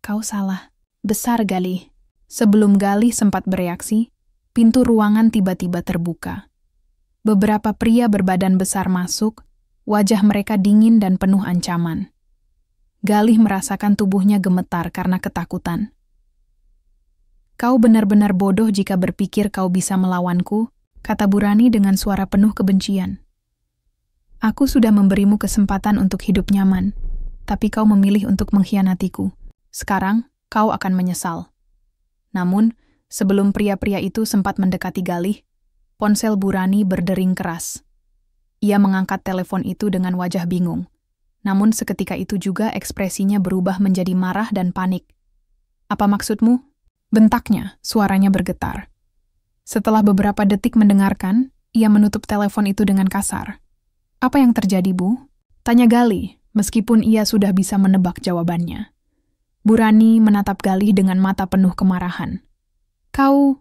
Kau salah. Besar, Galih." Sebelum Galih sempat bereaksi, pintu ruangan tiba-tiba terbuka. Beberapa pria berbadan besar masuk, wajah mereka dingin dan penuh ancaman. Galih merasakan tubuhnya gemetar karena ketakutan. "Kau benar-benar bodoh jika berpikir kau bisa melawanku," kata Burani dengan suara penuh kebencian. "Aku sudah memberimu kesempatan untuk hidup nyaman, tapi kau memilih untuk mengkhianatiku. Sekarang, kau akan menyesal." Namun, sebelum pria-pria itu sempat mendekati Galih, ponsel Burani berdering keras. Ia mengangkat telepon itu dengan wajah bingung. Namun seketika itu juga ekspresinya berubah menjadi marah dan panik. "Apa maksudmu?" bentaknya, suaranya bergetar. Setelah beberapa detik mendengarkan, ia menutup telepon itu dengan kasar. "Apa yang terjadi, Bu?" tanya Galih, meskipun ia sudah bisa menebak jawabannya. Bu Rani menatap Galih dengan mata penuh kemarahan. Kau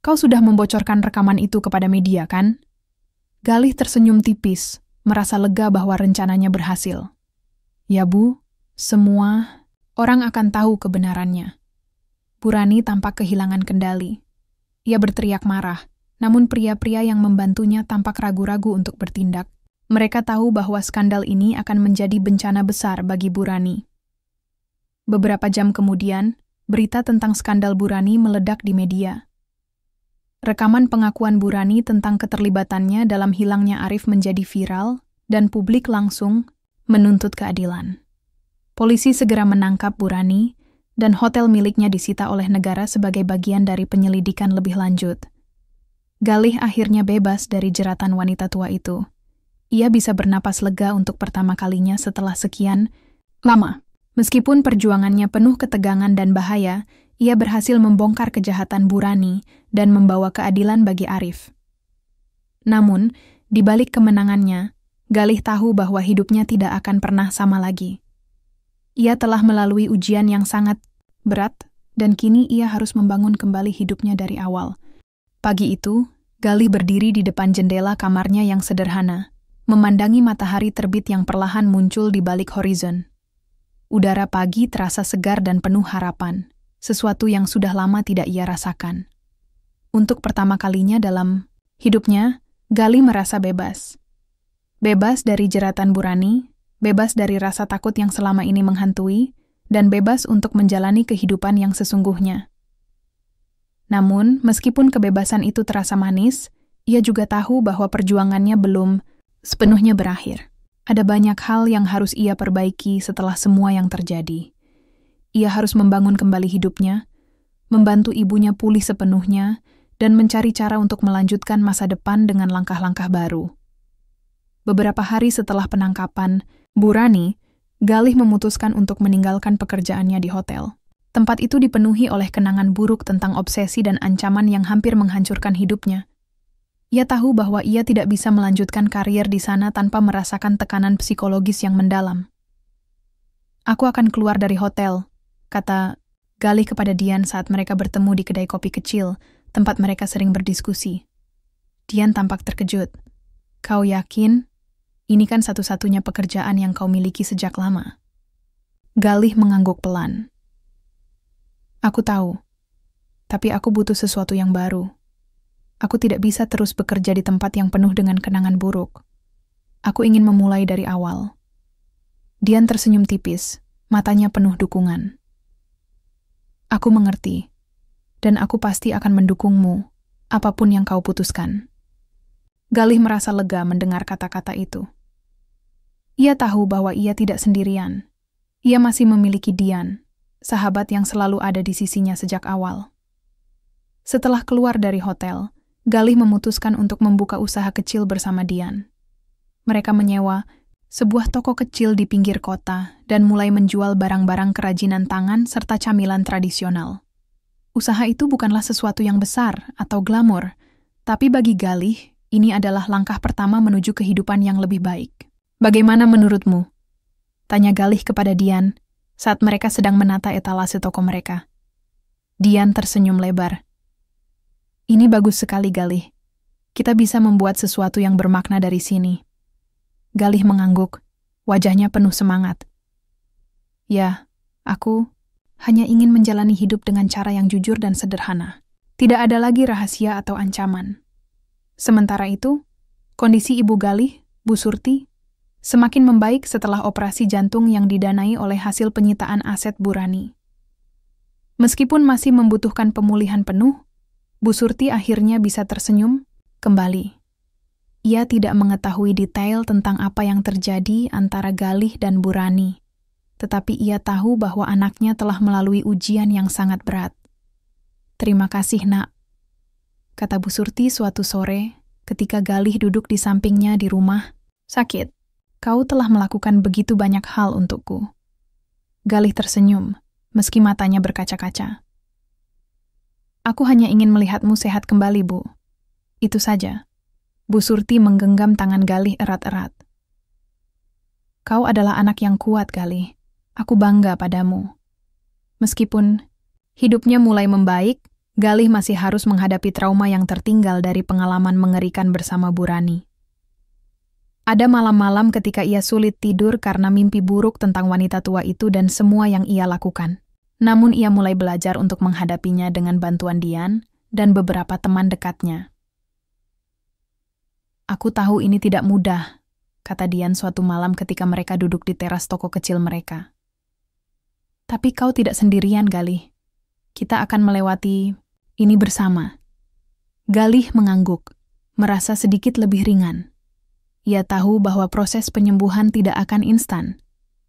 sudah membocorkan rekaman itu kepada media, kan? Galih tersenyum tipis, merasa lega bahwa rencananya berhasil. Ya Bu, semua orang akan tahu kebenarannya. Bu Rani tampak kehilangan kendali. Ia berteriak marah, namun pria-pria yang membantunya tampak ragu-ragu untuk bertindak. Mereka tahu bahwa skandal ini akan menjadi bencana besar bagi Bu Rani. Beberapa jam kemudian, berita tentang skandal Bu Rani meledak di media. Rekaman pengakuan Bu Rani tentang keterlibatannya dalam hilangnya Arif menjadi viral, dan publik langsung menuntut keadilan. Polisi segera menangkap Bu Rani, dan hotel miliknya disita oleh negara sebagai bagian dari penyelidikan lebih lanjut. Galih akhirnya bebas dari jeratan wanita tua itu. Ia bisa bernapas lega untuk pertama kalinya setelah sekian lama. Meskipun perjuangannya penuh ketegangan dan bahaya, ia berhasil membongkar kejahatan Bu Rani dan membawa keadilan bagi Arif. Namun, di balik kemenangannya, Galih tahu bahwa hidupnya tidak akan pernah sama lagi. Ia telah melalui ujian yang sangat berat, dan kini ia harus membangun kembali hidupnya dari awal. Pagi itu, Galih berdiri di depan jendela kamarnya yang sederhana, memandangi matahari terbit yang perlahan muncul di balik horizon. Udara pagi terasa segar dan penuh harapan, sesuatu yang sudah lama tidak ia rasakan. Untuk pertama kalinya dalam hidupnya, Galih merasa bebas. Bebas dari jeratan Bu Rani, bebas dari rasa takut yang selama ini menghantui, dan bebas untuk menjalani kehidupan yang sesungguhnya. Namun, meskipun kebebasan itu terasa manis, ia juga tahu bahwa perjuangannya belum sepenuhnya berakhir. Ada banyak hal yang harus ia perbaiki setelah semua yang terjadi. Ia harus membangun kembali hidupnya, membantu ibunya pulih sepenuhnya, dan mencari cara untuk melanjutkan masa depan dengan langkah-langkah baru. Beberapa hari setelah penangkapan Bu Rani, Galih memutuskan untuk meninggalkan pekerjaannya di hotel. Tempat itu dipenuhi oleh kenangan buruk tentang obsesi dan ancaman yang hampir menghancurkan hidupnya. Ia tahu bahwa ia tidak bisa melanjutkan karier di sana tanpa merasakan tekanan psikologis yang mendalam. Aku akan keluar dari hotel, kata Galih kepada Dian saat mereka bertemu di kedai kopi kecil, tempat mereka sering berdiskusi. Dian tampak terkejut. Kau yakin? Ini kan satu-satunya pekerjaan yang kau miliki sejak lama. Galih mengangguk pelan. Aku tahu, tapi aku butuh sesuatu yang baru. Aku tidak bisa terus bekerja di tempat yang penuh dengan kenangan buruk. Aku ingin memulai dari awal. Dian tersenyum tipis, matanya penuh dukungan. Aku mengerti, dan aku pasti akan mendukungmu, apapun yang kau putuskan. Galih merasa lega mendengar kata-kata itu. Ia tahu bahwa ia tidak sendirian. Ia masih memiliki Dian, sahabat yang selalu ada di sisinya sejak awal. Setelah keluar dari hotel, Galih memutuskan untuk membuka usaha kecil bersama Dian. Mereka menyewa sebuah toko kecil di pinggir kota dan mulai menjual barang-barang kerajinan tangan serta camilan tradisional. Usaha itu bukanlah sesuatu yang besar atau glamor, tapi bagi Galih, ini adalah langkah pertama menuju kehidupan yang lebih baik. Bagaimana menurutmu? Tanya Galih kepada Dian saat mereka sedang menata etalase toko mereka. Dian tersenyum lebar. Ini bagus sekali, Galih. Kita bisa membuat sesuatu yang bermakna dari sini. Galih mengangguk, wajahnya penuh semangat. Ya, aku hanya ingin menjalani hidup dengan cara yang jujur dan sederhana. Tidak ada lagi rahasia atau ancaman. Sementara itu, kondisi Ibu Galih, Bu Surti, semakin membaik setelah operasi jantung yang didanai oleh hasil penyitaan aset Bu Rani. Meskipun masih membutuhkan pemulihan penuh, Bu Surti akhirnya bisa tersenyum kembali. Ia tidak mengetahui detail tentang apa yang terjadi antara Galih dan Bu Rani, tetapi ia tahu bahwa anaknya telah melalui ujian yang sangat berat. Terima kasih, Nak, kata Bu Surti suatu sore ketika Galih duduk di sampingnya di rumah sakit. Kau telah melakukan begitu banyak hal untukku. Galih tersenyum, meski matanya berkaca-kaca. Aku hanya ingin melihatmu sehat kembali, Bu. Itu saja. Bu Surti menggenggam tangan Galih erat-erat. Kau adalah anak yang kuat, Galih. Aku bangga padamu. Meskipun hidupnya mulai membaik, Galih masih harus menghadapi trauma yang tertinggal dari pengalaman mengerikan bersama Burani. Ada malam-malam ketika ia sulit tidur karena mimpi buruk tentang wanita tua itu dan semua yang ia lakukan. Namun ia mulai belajar untuk menghadapinya dengan bantuan Dian dan beberapa teman dekatnya. Aku tahu ini tidak mudah, kata Dian suatu malam ketika mereka duduk di teras toko kecil mereka. Tapi kau tidak sendirian, Galih. Kita akan melewati ini bersama. Galih mengangguk, merasa sedikit lebih ringan. Ia tahu bahwa proses penyembuhan tidak akan instan,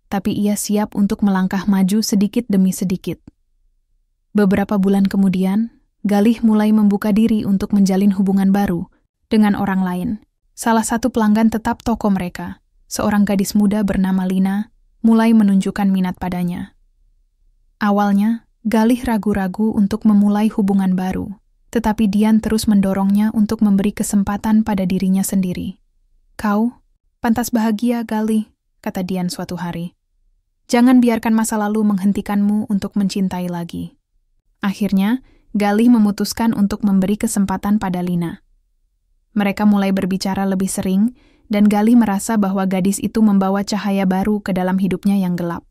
tapi ia siap untuk melangkah maju sedikit demi sedikit. Beberapa bulan kemudian, Galih mulai membuka diri untuk menjalin hubungan baru dengan orang lain. Salah satu pelanggan tetap toko mereka, seorang gadis muda bernama Lina, mulai menunjukkan minat padanya. Awalnya, Galih ragu-ragu untuk memulai hubungan baru, tetapi Dian terus mendorongnya untuk memberi kesempatan pada dirinya sendiri. Kau pantas bahagia, Galih, kata Dian suatu hari. Jangan biarkan masa lalu menghentikanmu untuk mencintai lagi. Akhirnya, Galih memutuskan untuk memberi kesempatan pada Lina. Mereka mulai berbicara lebih sering, dan Galih merasa bahwa gadis itu membawa cahaya baru ke dalam hidupnya yang gelap.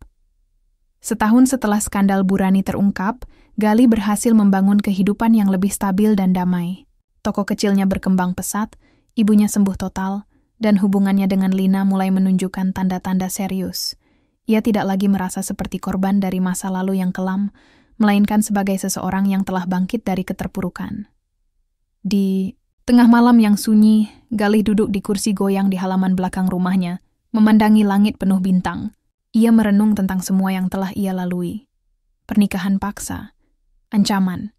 Setahun setelah skandal Burani terungkap, Galih berhasil membangun kehidupan yang lebih stabil dan damai. Toko kecilnya berkembang pesat, ibunya sembuh total, dan hubungannya dengan Lina mulai menunjukkan tanda-tanda serius. Ia tidak lagi merasa seperti korban dari masa lalu yang kelam, melainkan sebagai seseorang yang telah bangkit dari keterpurukan. Di tengah malam yang sunyi, Galih duduk di kursi goyang di halaman belakang rumahnya, memandangi langit penuh bintang. Ia merenung tentang semua yang telah ia lalui. Pernikahan paksa, ancaman,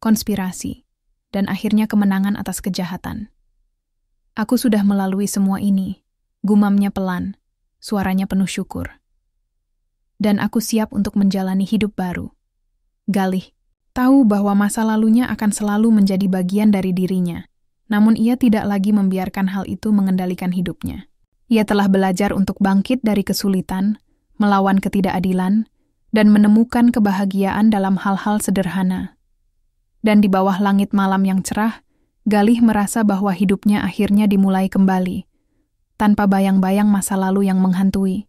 konspirasi, dan akhirnya kemenangan atas kejahatan. Aku sudah melalui semua ini, gumamnya pelan, suaranya penuh syukur. Dan aku siap untuk menjalani hidup baru. Galih tahu bahwa masa lalunya akan selalu menjadi bagian dari dirinya, namun ia tidak lagi membiarkan hal itu mengendalikan hidupnya. Ia telah belajar untuk bangkit dari kesulitan, melawan ketidakadilan, dan menemukan kebahagiaan dalam hal-hal sederhana. Dan di bawah langit malam yang cerah, Galih merasa bahwa hidupnya akhirnya dimulai kembali, tanpa bayang-bayang masa lalu yang menghantui.